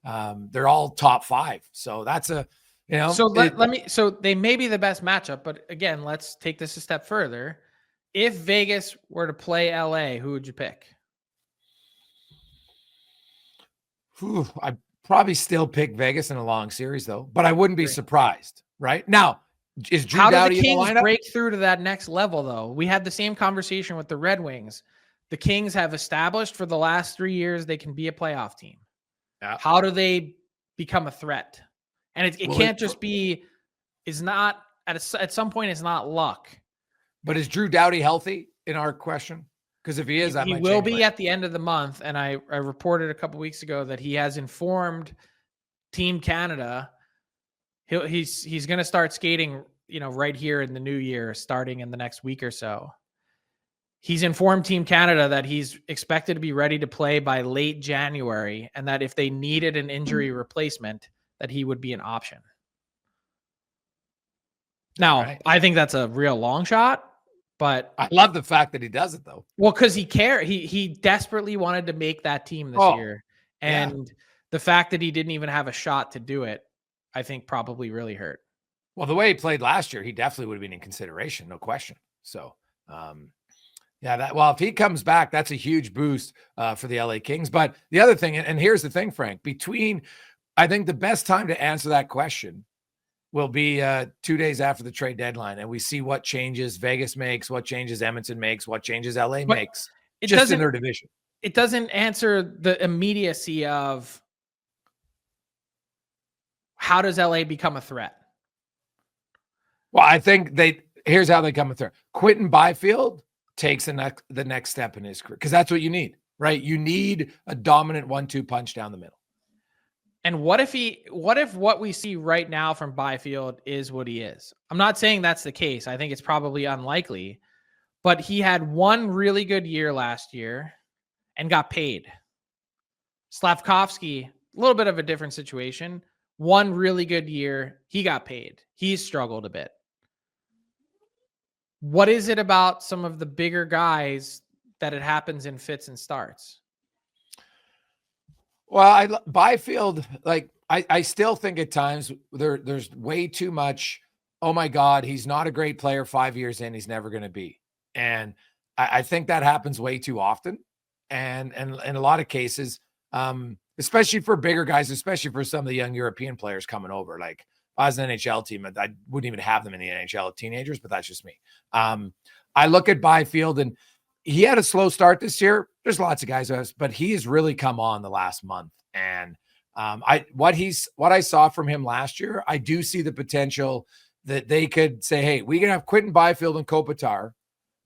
They're all top 5. So that's a, So so they may be the best matchup, but again, let's take this a step further. If Vegas were to play LA, who would you pick? I'd probably still pick Vegas in a long series though, but I wouldn't be surprised. Right now, is Drew How Doughty do the in the Kings lineup? break through to that next level though? We had the same conversation with the Red Wings. The Kings have established for the last 3 years they can be a playoff team. Yeah. How do they become a threat? And it can't just be, is not at some point, it's not luck. But is Drew Doughty healthy in our question? Because if he is, he will be at the end of the month. And I reported a couple weeks ago that he has informed Team Canada he's going to start skating, right here in the new year, starting in the next week or so. He's informed Team Canada that he's expected to be ready to play by late January, and that if they needed an injury replacement, that he would be an option. Now, right. I think that's a real long shot, but I love the fact that he does it though. Well, because he cared. He desperately wanted to make that team this year. And the fact that he didn't even have a shot to do it, I think probably really hurt. Well, the way he played last year, he definitely would have been in consideration, no question. So, if he comes back, that's a huge boost for the LA Kings. But the other thing, and here's the thing, Frank, I think the best time to answer that question will be 2 days after the trade deadline. And we see what changes Vegas makes, what changes Edmonton makes, what changes LA makes just in their division. It doesn't answer the immediacy of how does LA become a threat? Well, I think here's how they come a threat. Quentin Byfield takes the next step in his career, because that's what you need, right? You need a dominant 1-2 punch down the middle. And what if what we see right now from Byfield is what he is? I'm not saying that's the case. I think it's probably unlikely, but he had one really good year last year and got paid. Slavkovsky, a little bit of a different situation. One really good year, he got paid. He's struggled a bit. What is it about some of the bigger guys that it happens in fits and starts? Well, Byfield, I still think at times there's way too much. Oh my God, he's not a great player 5 years in. He's never going to be. And I think that happens way too often. And in a lot of cases, especially for bigger guys, especially for some of the young European players coming over, like if I was an NHL team, I wouldn't even have them in the NHL teenagers, but that's just me. I look at Byfield, and he had a slow start this year. There's lots of guys, but he has really come on the last month. And what I saw from him last year, I do see the potential that they could say, hey, we can have Quentin Byfield and Kopitar.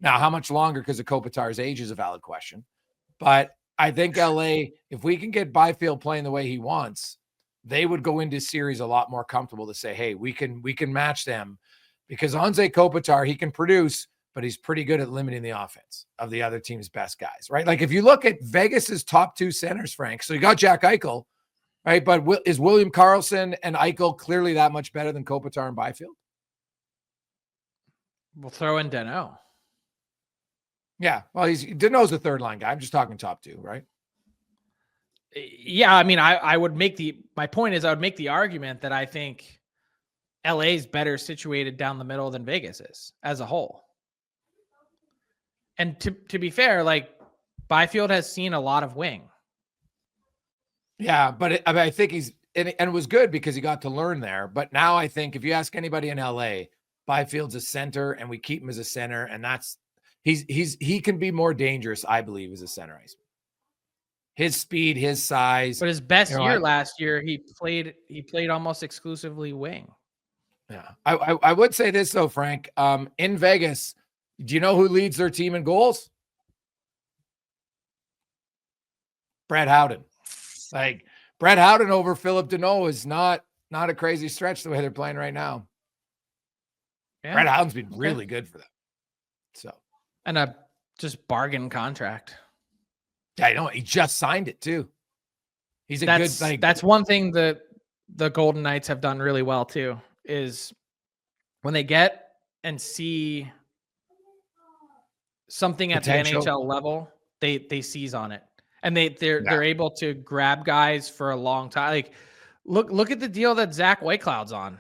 Now, how much longer because of Kopitar's age is a valid question. But I think LA, if we can get Byfield playing the way he wants, they would go into series a lot more comfortable to say, hey, we can match them, because Anze Kopitar, he can produce, but he's pretty good at limiting the offense of the other team's best guys, right? Like if you look at Vegas's top 2 centers, Frank, so you got Jack Eichel, right? But is William Karlsson and Eichel clearly that much better than Kopitar and Byfield? We'll throw in Danault. Yeah, well, Danault's the third line guy. I'm just talking top 2, right? Yeah, I mean, I would make my point is I would make the argument that I think LA is better situated down the middle than Vegas is as a whole. And to be fair, like Byfield has seen a lot of wing. Yeah, but I think it was good because he got to learn there. But now I think if you ask anybody in LA, Byfield's a center, and we keep him as a center, and he can be more dangerous, I believe, as a center iceman. His speed, his size. But his best year last year, he played almost exclusively wing. Yeah. I would say this though, Frank. In Vegas, do you know who leads their team in goals? Brett Howden. Like Brett Howden over Philip Danault is not a crazy stretch the way they're playing right now. Yeah. Brett Howden's been really good for them. So, and a just bargain contract. Yeah, I know. He just signed it too. He's good. That's one thing that the Golden Knights have done really well too, is when they get and see something at the NHL level, they seize on it. and they're able to grab guys for a long time. Like, look at the deal that Zach Whitecloud's on.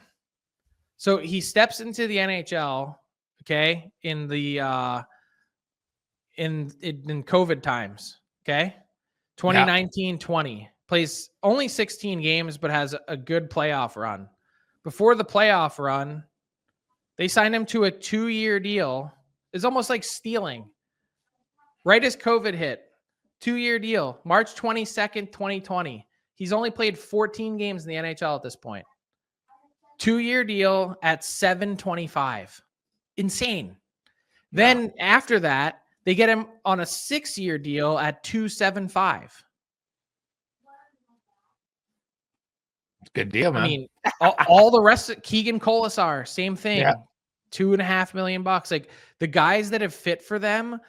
So he steps into the NHL, okay, in the in COVID times, okay, 2019-20, plays only 16 games, but has a good playoff run. Before the playoff run, they signed him to a 2-year deal. It's almost like stealing. Right as COVID hit, 2-year deal, March 22nd, 2020. He's only played 14 games in the NHL at this point. 2-year deal at $725. Insane. Then after that, they get him on a 6-year deal at $275. Good deal, man. I mean, all the rest of Keegan Colasar, same thing. Yeah. $2.5 million. Like, the guys that have fit for them,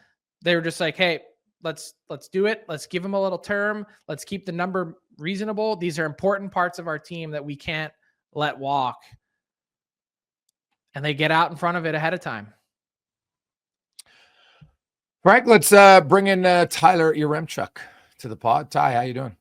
they were just like, hey, let's do it. Let's give them a little term. Let's keep the number reasonable. These are important parts of our team that we can't let walk. And they get out in front of it ahead of time. Frank, let's bring in Tyler Yaremchuk to the pod. Ty, how you doing?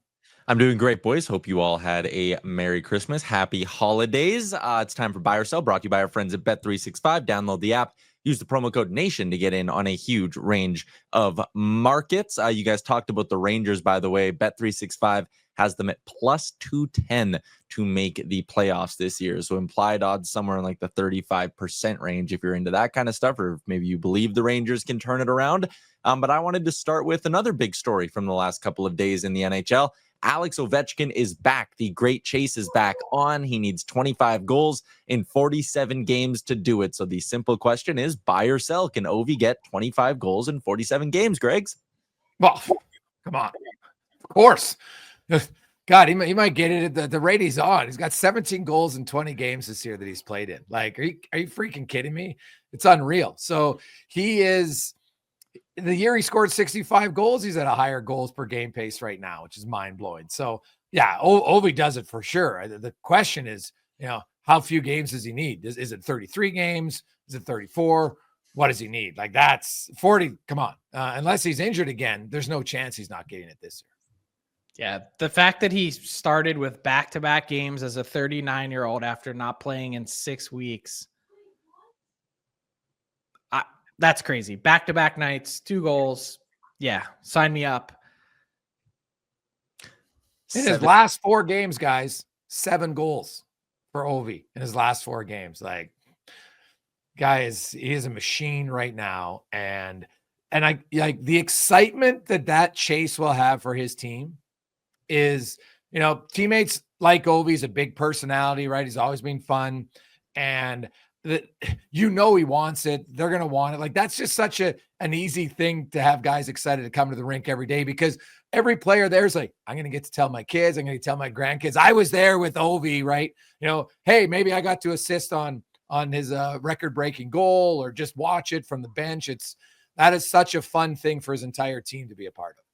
I'm doing great, boys. Hope you all had a Merry Christmas. Happy holidays. It's time for Buy or Sell, brought to you by our friends at Bet365. Download the app. Use the promo code NATION to get in on a huge range of markets. You guys talked about the Rangers, by the way. Bet365 has them at plus 210 to make the playoffs this year. So implied odds somewhere in like the 35% range if you're into that kind of stuff, or maybe you believe the Rangers can turn it around. But I wanted to start with another big story from the last couple of days in the NHL. Alex Ovechkin is back. The great chase is back on. He needs 25 goals in 47 games to do it. So the simple question is, buy or sell? Can Ovi get 25 goals in 47 games, Greggs? Well, come on. Of course. God, he might get it at the rate he's on. He's got 17 goals in 20 games this year that he's played in. Like, are you freaking kidding me? It's unreal. So he is... The year he scored 65 goals, he's at a higher goals per game pace right now, which is mind-blowing. So, yeah, Ovi does it for sure. The question is, how few games does he need? Is it 33 games? Is it 34? What does he need? Like, that's 40. Come on. Unless he's injured again, there's no chance he's not getting it this year. Yeah, the fact that he started with back-to-back games as a 39-year-old after not playing in 6 weeks, that's crazy. Back-to-back nights, 2 goals. Yeah, sign me up. In his last 4 games, guys, 7 goals for Ovi in his last 4 games. Like, he is a machine right now. And I like the excitement that chase will have for his team is, teammates like Ovi's a big personality, right? He's always been fun. And he wants it. They're going to want it. Like, that's just such an easy thing to have guys excited to come to the rink every day, because every player there's like, I'm going to get to tell my kids, I'm going to tell my grandkids, I was there with Ovi, right? Hey, maybe I got to assist on his record-breaking goal, or just watch it from the bench. That is such a fun thing for his entire team to be a part of.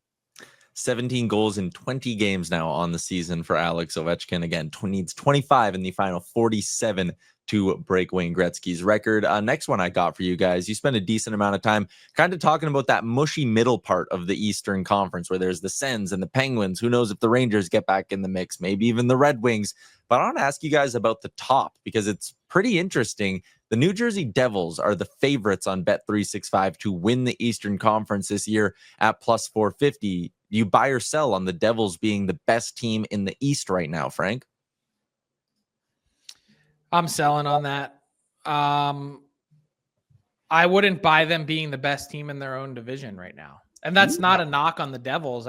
17 goals in 20 games now on the season for Alex Ovechkin. Again, needs 25 in the final 47 to break Wayne Gretzky's record. Next one I got for you guys. You spent a decent amount of time kind of talking about that mushy middle part of the Eastern Conference, where there's the Sens and the Penguins. Who knows if the Rangers get back in the mix, maybe even the Red Wings. But I want to ask you guys about the top, because it's pretty interesting. The New Jersey Devils are the favorites on Bet365 to win the Eastern Conference this year at plus 450. You buy or sell on the Devils being the best team in the East right now, Frank? I'm selling on that. I wouldn't buy them being the best team in their own division right now. And that's not a knock on the Devils.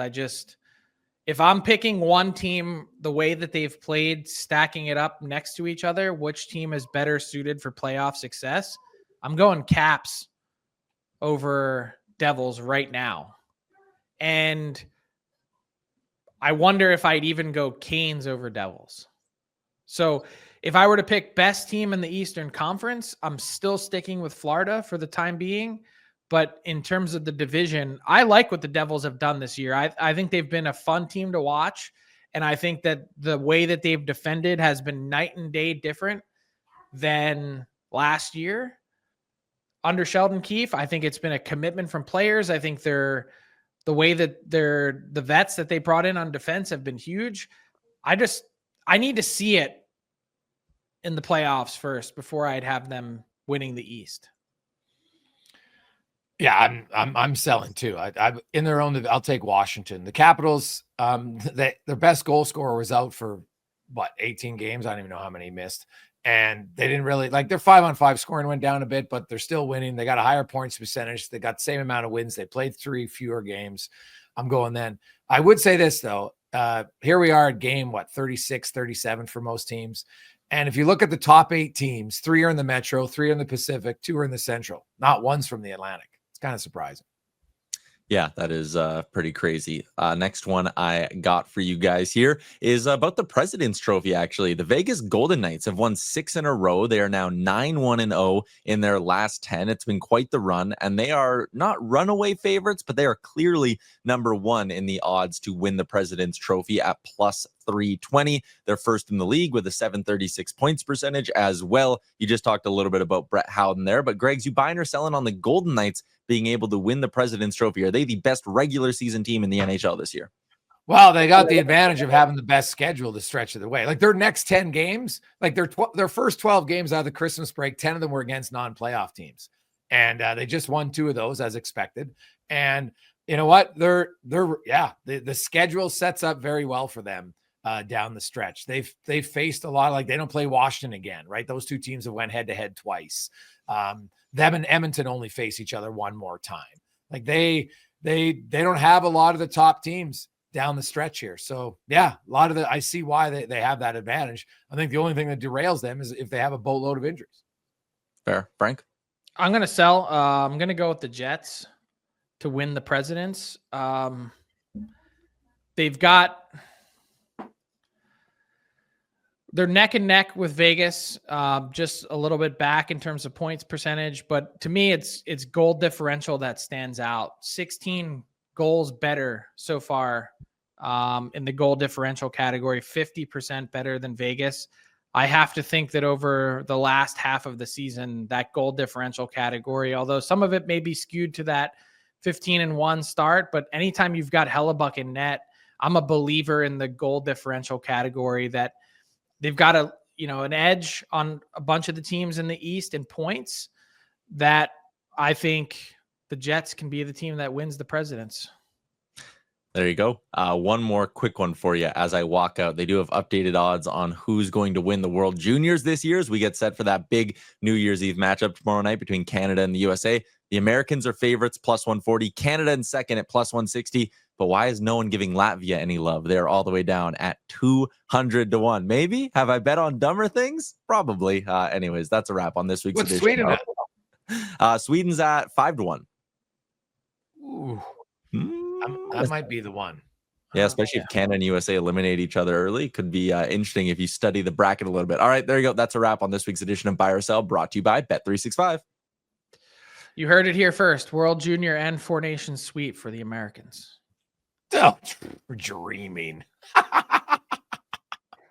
If I'm picking one team, the way that they've played, stacking it up next to each other, which team is better suited for playoff success, I'm going Caps over Devils right now. And I wonder if I'd even go Canes over Devils. So if I were to pick best team in the Eastern Conference, I'm still sticking with Florida for the time being. But in terms of the division, I like what the Devils have done this year. I think they've been a fun team to watch. And I think that the way that they've defended has been night and day different than last year. Under Sheldon Keefe, I think it's been a commitment from players. I think the the way that the vets that they brought in on defense have been huge. I need to see it in the playoffs first before I'd have them winning the East. Yeah, I'm selling too. I in their own. I'll take Washington. The Capitals, their best goal scorer was out for 18 games. I don't even know how many he missed, and they didn't really like their 5-on-5 scoring went down a bit, but they're still winning. They got a higher points percentage. They got the same amount of wins. They played 3 fewer games. I'm going then. I would say this though. Here we are at game 36, 37 for most teams. And if you look at the top 8 teams, 3 are in the Metro, 3 are in the Pacific, 2 are in the Central. Not one's from the Atlantic. Kind of surprising. Yeah, that is pretty crazy. Next one I got for you guys here is about the President's Trophy, actually. The Vegas Golden Knights have won 6 in a row. They are now 9-1-0 in their last 10. It's been quite the run, and they are not runaway favorites, but they are clearly number 1 in the odds to win the President's Trophy at plus 320. They're first in the league with a 736 points percentage as well. You just talked a little bit about Brett Howden there, but Greg's, you buying or selling on the Golden Knights being able to win the President's Trophy? Are they the best regular season team in the NHL this year? Well, they got the advantage of having the best schedule to stretch of the way. Like their next 10 games, like their first 12 games out of the Christmas break, 10 of them were against non-playoff teams. And they just won 2 of those as expected. And you know what? The schedule sets up very well for them down the stretch. They've faced a lot, like they don't play Washington again, right? Those 2 teams have went head to head twice. Them and Edmonton only face each other one more time. Like they don't have a lot of the top teams down the stretch here. So yeah, I see why they have that advantage. I think the only thing that derails them is if they have a boatload of injuries. Fair. Frank? I'm going to sell. I'm going to go with the Jets to win the Presidents. They're neck and neck with Vegas, just a little bit back in terms of points percentage. But to me, it's goal differential that stands out. 16 goals better so far in the goal differential category, 50% better than Vegas. I have to think that over the last half of the season, that goal differential category, although some of it may be skewed to that 15-1 start, but anytime you've got Hellebuck in net, I'm a believer in the goal differential category that they've got an edge on a bunch of the teams in the East in points that I think the Jets can be the team that wins the Presidents. There you go. One more quick one for you as I walk out. They do have updated odds on who's going to win the World Juniors this year as we get set for that big New Year's Eve matchup tomorrow night between Canada and the USA. The Americans are favorites, plus 140. Canada in second at plus 160. But why is no one giving Latvia any love? They're all the way down at 200-1. Maybe? Have I bet on dumber things? Probably. Anyways, that's a wrap on this week's edition. Sweden at? Sweden's at 5-1. Ooh. That might be the one. Yeah, especially if Canada and USA eliminate each other early. Could be interesting if you study the bracket a little bit. All right, there you go. That's a wrap on this week's edition of Buy or Sell, brought to you by Bet365. You heard it here first. World Junior and Four Nations sweep for the Americans. Oh, we're dreaming.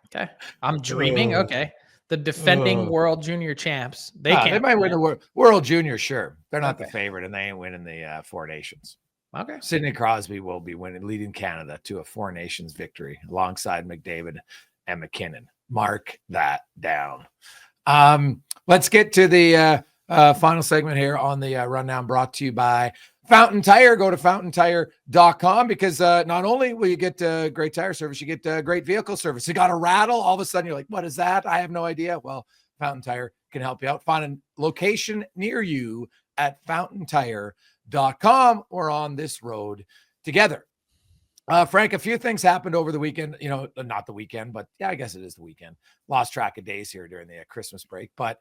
Okay. I'm dreaming. Okay. The defending World Junior champs. They might win the World Junior, sure. They're not the favorite, and they ain't winning the Four Nations. Okay. Sidney Crosby will be leading Canada to a Four Nations victory alongside McDavid and McKinnon. Mark that down. Let's get to the final segment here on the rundown, brought to you by Fountain Tire. Go to fountaintire.com because not only will you get great tire service, you get great vehicle service. You got a rattle, all of a sudden you're like, what is that? I have no idea. Well, Fountain Tire can help you out. Find a location near you at fountaintire.com. We're on this road together. Frank, a few things happened over the weekend, not the weekend, but yeah, I guess it is the weekend. Lost track of days here during the Christmas break, but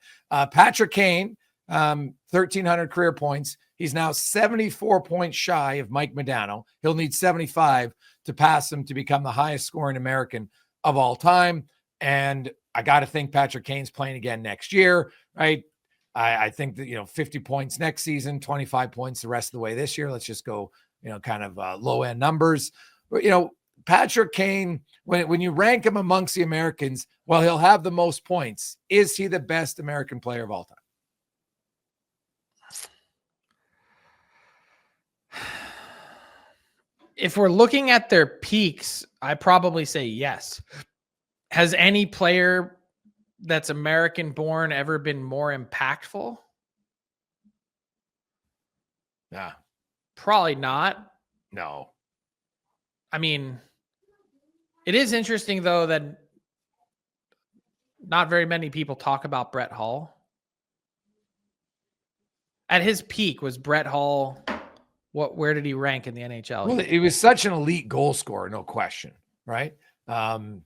Patrick Kane, 1,300 career points. He's now 74 points shy of Mike Modano. He'll need 75 to pass him to become the highest scoring American of all time. And I got to think Patrick Kane's playing again next year, right? I think that, 50 points next season, 25 points the rest of the way this year. Let's just go, kind of low end numbers. But, Patrick Kane, when you rank him amongst the Americans, well, he'll have the most points. Is he the best American player of all time? if we're looking at their peaks, I probably say yes. Has any player that's American born ever been more impactful? Yeah. Probably not. No. I mean, it is interesting though that not very many people talk about Brett Hull. At his peak, was Brett Hull, where did he rank in the NHL? Well, he was such an elite goal scorer, no question, right? It's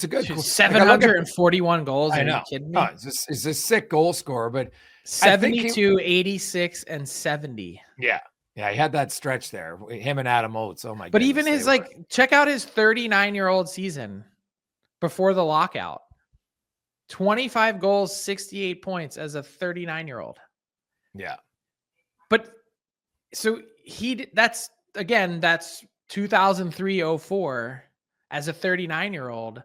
a good 741 goals. I know. Are you kidding me? Oh, it's a sick goal scorer, but 72, 86, and 70. Yeah. Yeah, he had that stretch there. Him and Adam Oates. Oh my god. But even his check out his 39-year-old season before the lockout. 25 goals, 68 points as a 39-year-old. Yeah. But so that's 2003-04 as a 39-year-old.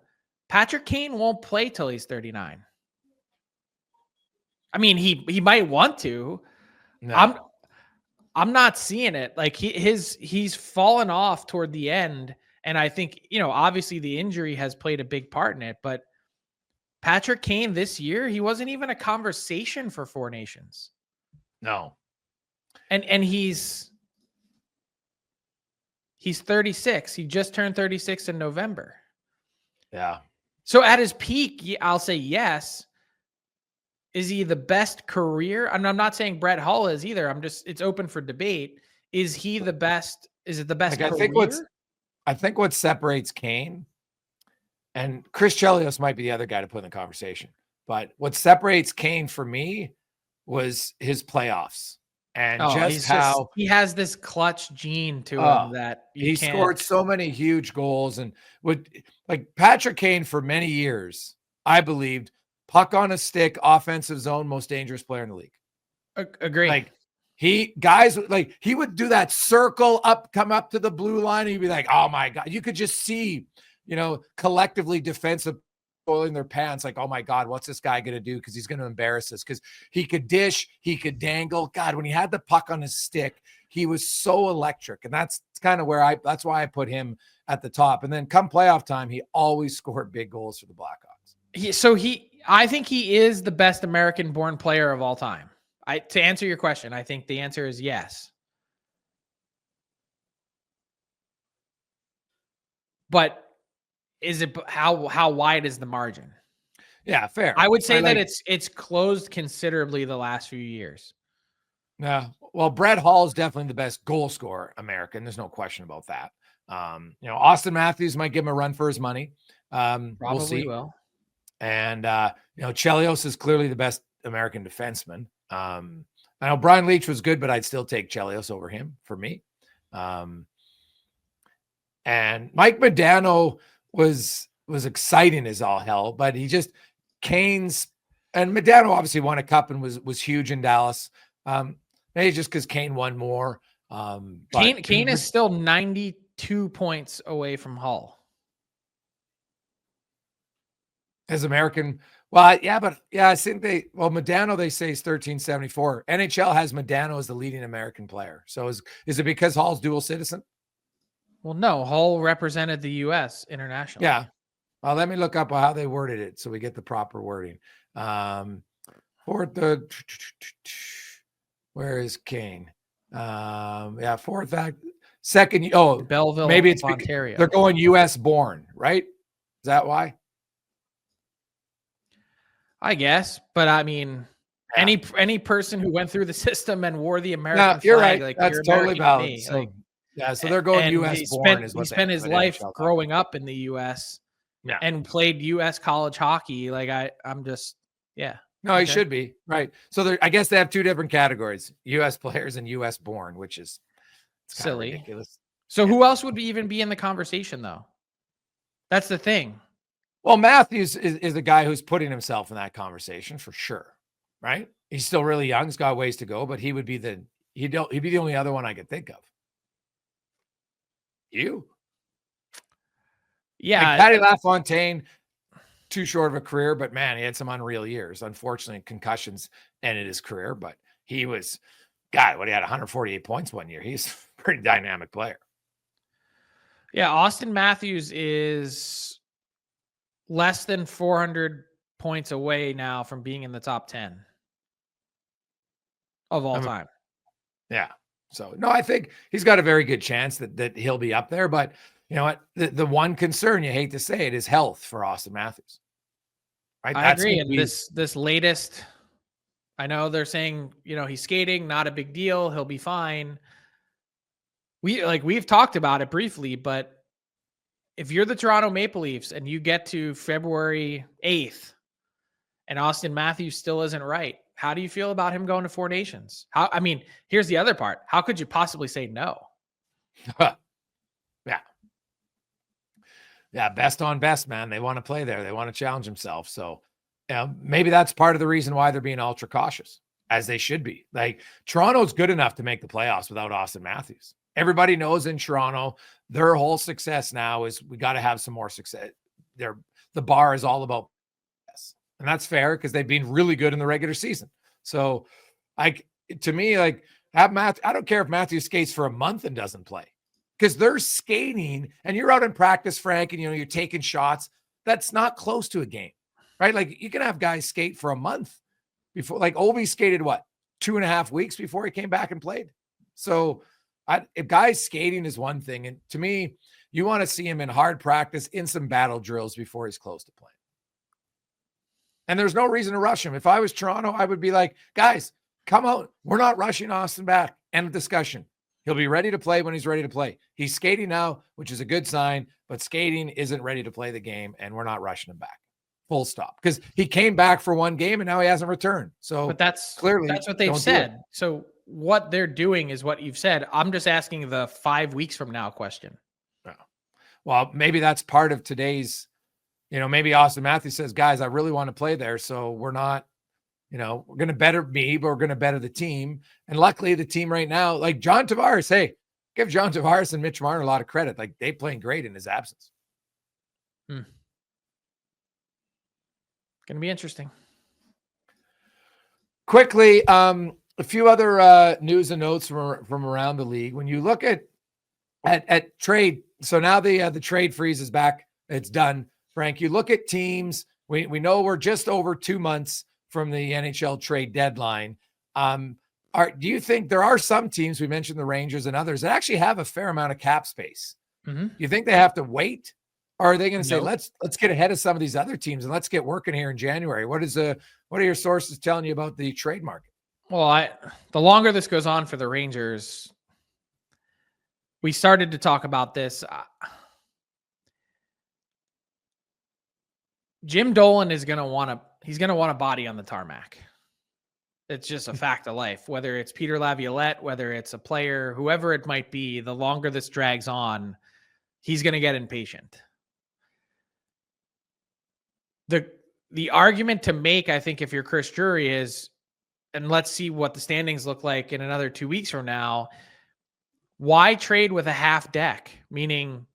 Patrick Kane won't play till he's 39. I mean, he might want to. No. I'm not seeing it. Like he's fallen off toward the end. And I think, obviously the injury has played a big part in it, but Patrick Kane this year, he wasn't even a conversation for Four Nations. No. And he's 36. He just turned 36 in November. Yeah. So at his peak, I'll say yes. Is he the best career? I'm not saying Brett Hull is either. It's open for debate. Is he the best? Is it the best career? I think what separates Kane, and Chris Chelios might be the other guy to put in the conversation, but what separates Kane for me was his playoffs and he has this clutch gene to him that he scored so many huge goals. And like Patrick Kane for many years, I believed, puck on a stick, offensive zone, most dangerous player in the league. Agree. Like he would do that circle come up to the blue line, and you'd be like, oh my God. You could just see, collectively defensive boiling their pants, like, oh my God, what's this guy going to do? Because he's going to embarrass us. Because he could dish, he could dangle. God, when he had the puck on his stick, he was so electric. And that's kind of that's why I put him at the top. And then come playoff time, he always scored big goals for the Blackhawks. I think he is the best American-born player of all time. To answer your question, I think the answer is yes. But is it how wide is the margin? Yeah, fair. I would say that it's closed considerably the last few years. Yeah. Well, Brett Hull is definitely the best goal scorer American. There's no question about that. Austin Matthews might give him a run for his money. Probably we'll see. will. And Chelios is clearly the best American defenseman. I know Brian Leach was good, but I'd still take Chelios over him for me. And Mike Modano was exciting as all hell, but Modano obviously won a cup and was huge in Dallas. Maybe just because Kane won more. Kane is still 92 points away from Hull. As American, I think Modano, they say, is 1374. NHL has Modano as the leading American player. So is it because Hall's dual citizen? Well, no, Hull represented the U.S. internationally. Yeah. Well, let me look up how they worded it so we get the proper wording. Where is Kane? Fourth act, second. Oh, Belleville, maybe it's Ontario. They're going U.S. born, right? Is that why? I guess, but I mean, any person who went through the system and wore the American you're flag, right. That's totally valid. So they're going U.S. born. He spent his life growing up in the U.S. and played U.S. college hockey. Like I'm just, yeah. No, he should be right. So I guess they have two different categories: U.S. players and U.S. born, which is silly, ridiculous. So who else would even be in the conversation, though? That's the thing. Well, Matthews is the guy who's putting himself in that conversation for sure, right? He's still really young; he's got ways to go, but he'd be the only other one I could think of. You, yeah, Patty LaFontaine, too short of a career, but man, he had some unreal years. Unfortunately, concussions ended his career, but he was God, what he had 148 points one year. He's a pretty dynamic player. Yeah, Austin Matthews is less than 400 points away now from being in the top 10 of all time. Yeah. So, no, I think he's got a very good chance that he'll be up there. But you know what? The one concern, you hate to say it, is health for Austin Matthews. Right? I agree. And this latest, I know they're saying, he's skating, not a big deal. He'll be fine. We've talked about it briefly, but if you're the Toronto Maple Leafs and you get to February 8th and Austin Matthews still isn't right, how do you feel about him going to Four Nations? Here's the other part. How could you possibly say no? Yeah. Yeah. Best on best, man. They want to play there. They want to challenge themselves. So maybe that's part of the reason why they're being ultra cautious, as they should be. Like, Toronto's good enough to make the playoffs without Austin Matthews. Everybody knows in Toronto, their whole success now is we got to have some more success. The bar is all about success. And that's fair because they've been really good in the regular season. So to me, have Matthews. I don't care if Matthews skates for a month and doesn't play, because they're skating and you're out in practice, Frank, and you're taking shots. That's not close to a game, right? Like, you can have guys skate for a month before, like Ovi skated 2.5 weeks before he came back and played. So if guys skating is one thing, and to me, you want to see him in hard practice, in some battle drills before he's close to playing. And there's no reason to rush him. If I was Toronto, I would be like, guys, come out. We're not rushing Austin back. End of discussion. He'll be ready to play when he's ready to play. He's skating now, which is a good sign, but skating isn't ready to play the game, and we're not rushing him back. Full stop. Because he came back for one game and now he hasn't returned. So, but that's clearly what they've said. So what they're doing is what you've said. I'm just asking the 5 weeks from now question. Well, maybe that's part of today's, maybe Austin Matthews says, guys, I really want to play there. So we're not, we're going to better me, but we're going to better the team. And luckily the team right now, like John Tavares, hey, give John Tavares and Mitch Marner a lot of credit. Like, they playing great in his absence. Going to be interesting. Quickly, a few other news and notes from around the league. When you look at trade, so now the trade freeze is back. It's done. Frank, you look at teams. We know we're just over 2 months from the NHL trade deadline. Do you think there are some teams, we mentioned the Rangers and others, that actually have a fair amount of cap space? Mm-hmm. Do you think they have to wait? Or are they going to say, Nope. let's get ahead of some of these other teams and let's get working here in January? What are your sources telling you about the trade market? Well, the longer this goes on for the Rangers, we started to talk about this. Jim Dolan is going to want a body on the tarmac. It's just a fact of life. Whether it's Peter Laviolette, whether it's a player, whoever it might be, the longer this drags on, he's going to get impatient. The argument to make, I think, if you're Chris Drury is, and let's see what the standings look like in another 2 weeks from now, why trade with a half deck? Meaning,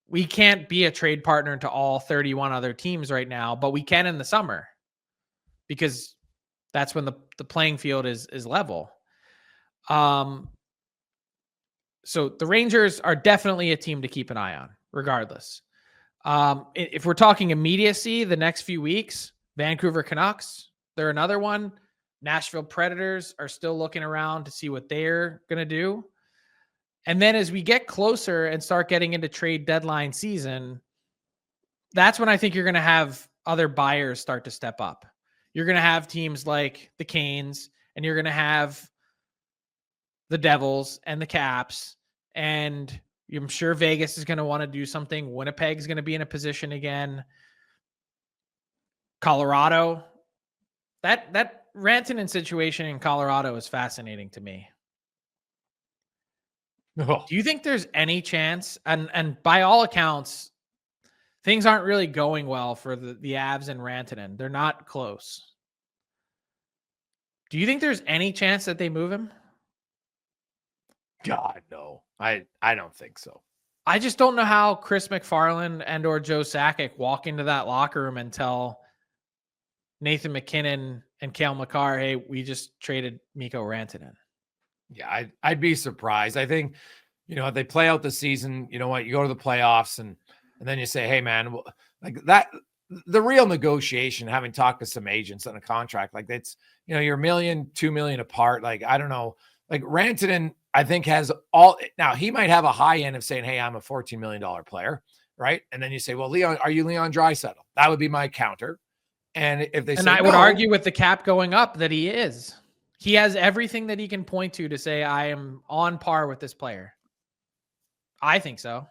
we can't be a trade partner to all 31 other teams right now, but we can in the summer, because that's when the playing field is level. So the Rangers are definitely a team to keep an eye on, regardless. If we're talking immediacy, the next few weeks, Vancouver Canucks, they're another one. Nashville Predators are still looking around to see what they're going to do. And then as we get closer and start getting into trade deadline season, that's when I think you're going to have other buyers start to step up. You're going to have teams like the Canes, and you're going to have the Devils and the Caps, and I'm sure Vegas is going to want to do something. Winnipeg's going to be in a position again. Colorado, that Rantanen situation in Colorado is fascinating to me. Oh. Do you think there's any chance? And by all accounts, things aren't really going well for the Avs and Rantanen. They're not close. Do you think there's any chance that they move him? God, no. I don't think so. I just don't know how Chris McFarland and or Joe Sakic walk into that locker room and tell Nathan McKinnon and Cale Makar, hey, we just traded Mikko Rantanen. Yeah, I'd be surprised. I think, if they play out the season, you know what, you go to the playoffs and then you say, hey man, like that, the real negotiation, having talked to some agents on a contract, like that's, you're $1 million, $2 million apart. Like, I don't know, like Rantanen, I think has all, now he might have a high end of saying, hey, I'm a $14 million player. Right. And then you say, well, Leon, are you Leon Draisaitl? That would be my counter. And if they say, I would argue with the cap going up that he is. He has everything that he can point to say, I am on par with this player. I think so.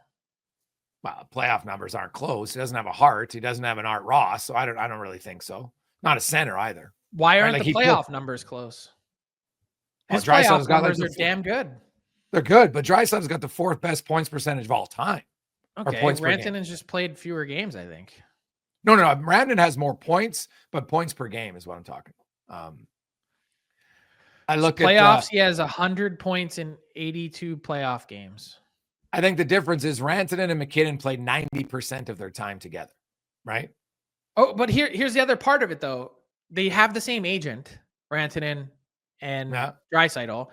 Well, playoff numbers aren't close. He doesn't have a heart. He doesn't have an Art Ross. So I don't really think so. Not a center either. Why aren't the playoff numbers close? His playoff numbers are damn good. They're good, but Draisaitl's got the 4th best points percentage of all time. Okay, Rantanen's just played fewer games, I think. No. Rantanen has more points, but points per game is what I'm talking. I look at playoffs. He has 100 points in 82 playoff games. I think the difference is Rantanen and McKinnon played 90% of their time together, right? Oh, but here's the other part of it, though. They have the same agent, Rantanen and Draisaitl.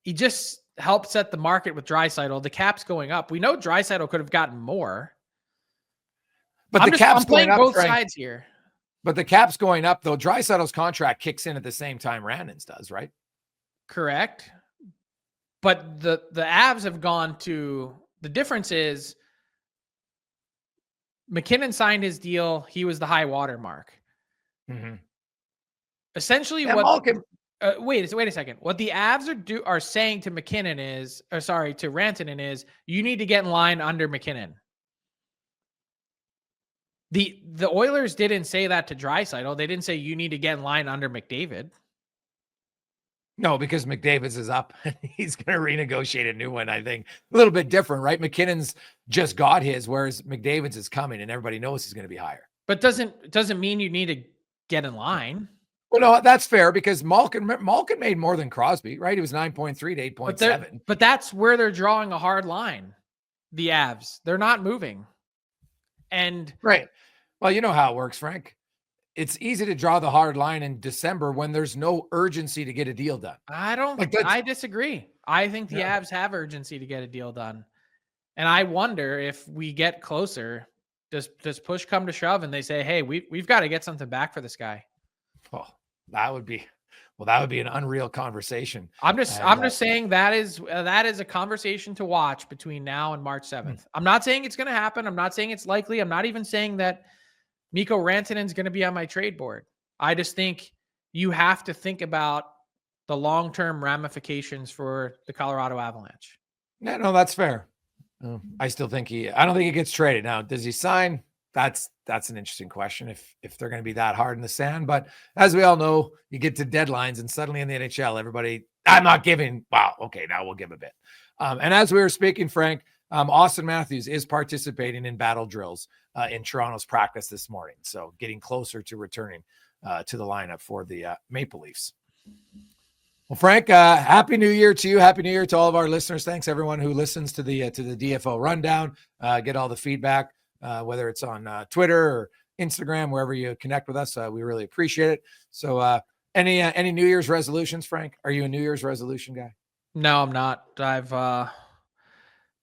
He just helped set the market with Draisaitl. The cap's going up. We know Draisaitl could have gotten more. But the cap's playing going up, both sides here. But the cap's going up, though. Draisaitl's contract kicks in at the same time Rantanen's does, right? Correct. But the Avs have gone to, the difference is McKinnon signed his deal. He was the high water mark. Mm-hmm. Essentially, wait a second. What the Avs are saying to McKinnon is, to Rantanen is, you need to get in line under McKinnon. The Oilers didn't say that to Draisaitl. They didn't say you need to get in line under McDavid. No, because McDavid's is up. He's going to renegotiate a new one, I think. A little bit different, right? McKinnon's just got his, whereas McDavid's is coming, and everybody knows he's going to be higher. But doesn't mean you need to get in line. Well, no, that's fair because Malkin made more than Crosby, right? He was 9.3 to 8.7. But that's where they're drawing a hard line. The Avs, they're not moving. And right. Well, you know how it works, Frank. It's easy to draw the hard line in December when there's no urgency to get a deal done. I disagree. I think the Avs have urgency to get a deal done. And I wonder if we get closer, does push come to shove and they say, hey, we've got to get something back for this guy. Oh, that would be an unreal conversation. I'm just saying that is a conversation to watch between now and March 7th. I'm not saying it's going to happen. I'm not saying it's likely. I'm not even saying that Mikko Rantanen's going to be on my trade board. I just think you have to think about the long-term ramifications for the Colorado Avalanche. Yeah, no, that's fair. I still think I don't think he gets traded. Now, does he sign? That's an interesting question if they're going to be that hard in the sand. But as we all know, you get to deadlines and suddenly in the NHL, everybody, I'm not giving. Wow. Okay. Now we'll give a bit. And as we were speaking, Frank, Austin Matthews is participating in battle drills in Toronto's practice this morning. So getting closer to returning to the lineup for the Maple Leafs. Well, Frank, happy New Year to you. Happy New Year to all of our listeners. Thanks everyone who listens to the DFO Rundown. Get all the feedback, whether it's on Twitter or Instagram, wherever you connect with us. We really appreciate it. So any New Year's resolutions, Frank? Are you a New Year's resolution guy? No, I'm not.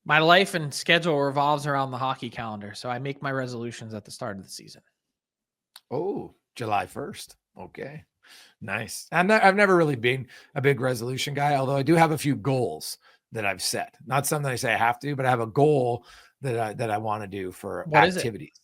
My life and schedule revolves around the hockey calendar. So I make my resolutions at the start of the season. Oh, July 1st. Okay. Nice. I've never really been a big resolution guy, although I do have a few goals that I've set. Not something I say I have to, but I have a goal that I want to do for activities.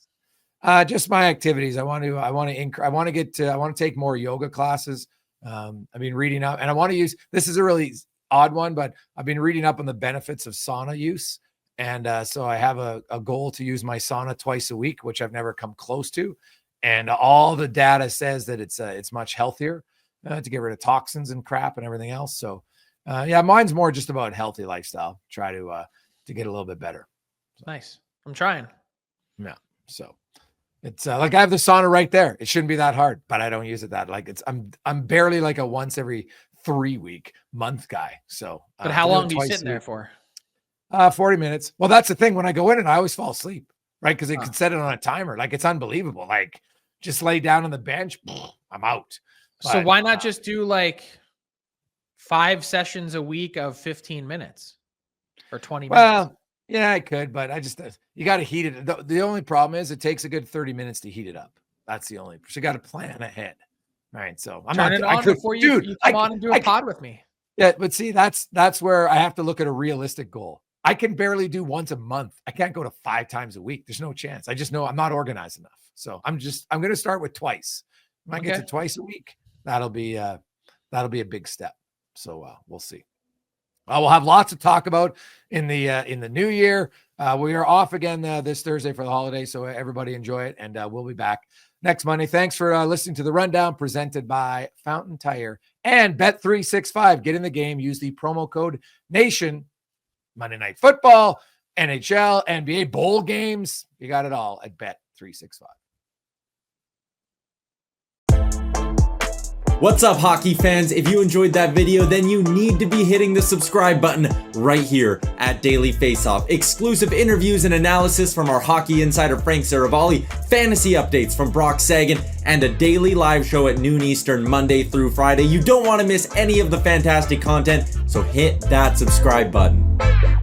Just my activities. I want to take more yoga classes. I've been reading up, and I want to use. This is a really odd one, but I've been reading up on the benefits of sauna use, and so I have a goal to use my sauna twice a week, which I've never come close to. And all the data says that it's much healthier to get rid of toxins and crap and everything else. So, mine's more just about healthy lifestyle. Try to get a little bit better. So. Nice. I'm trying. Yeah. So it's like I have the sauna right there. It shouldn't be that hard, but I don't use it that like I'm barely like a once every 3 month guy. So, but how long do you sit in there for? 40 minutes. Well, that's the thing. When I go in and I always fall asleep, right? Because it could set it on a timer. Like it's unbelievable. Like just lay down on the bench. I'm out. So why not just do like 5 sessions a week of 15 minutes or 20 minutes. Well, yeah, I could, but I just, you got to heat it. The only problem is it takes a good 30 minutes to heat it up. That's the only, so you got to plan ahead. All right. So I'm Turn not, it I on could, before you, dude, you come on and do a pod with me. Yeah, but see, that's where I have to look at a realistic goal. I can barely do once a month. I can't go to 5 times a week. There's no chance. I just know I'm not organized enough. So I'm going to start with twice. When I get to twice a week, that'll be a big step. So we'll see. We'll have lots to talk about in the new year. We are off again this Thursday for the holiday, so everybody enjoy it, and we'll be back next Monday. Thanks for listening to the Rundown presented by Fountain Tire and Bet365. Get in the game. Use the promo code NATION. Monday Night Football, NHL, NBA bowl games. You got it all at Bet365. What's up, hockey fans? If you enjoyed that video, then you need to be hitting the subscribe button right here at Daily Faceoff. Exclusive interviews and analysis from our hockey insider Frank Saravalli, fantasy updates from Brock Sagan, and a daily live show at noon Eastern, Monday through Friday. You don't want to miss any of the fantastic content, so hit that subscribe button.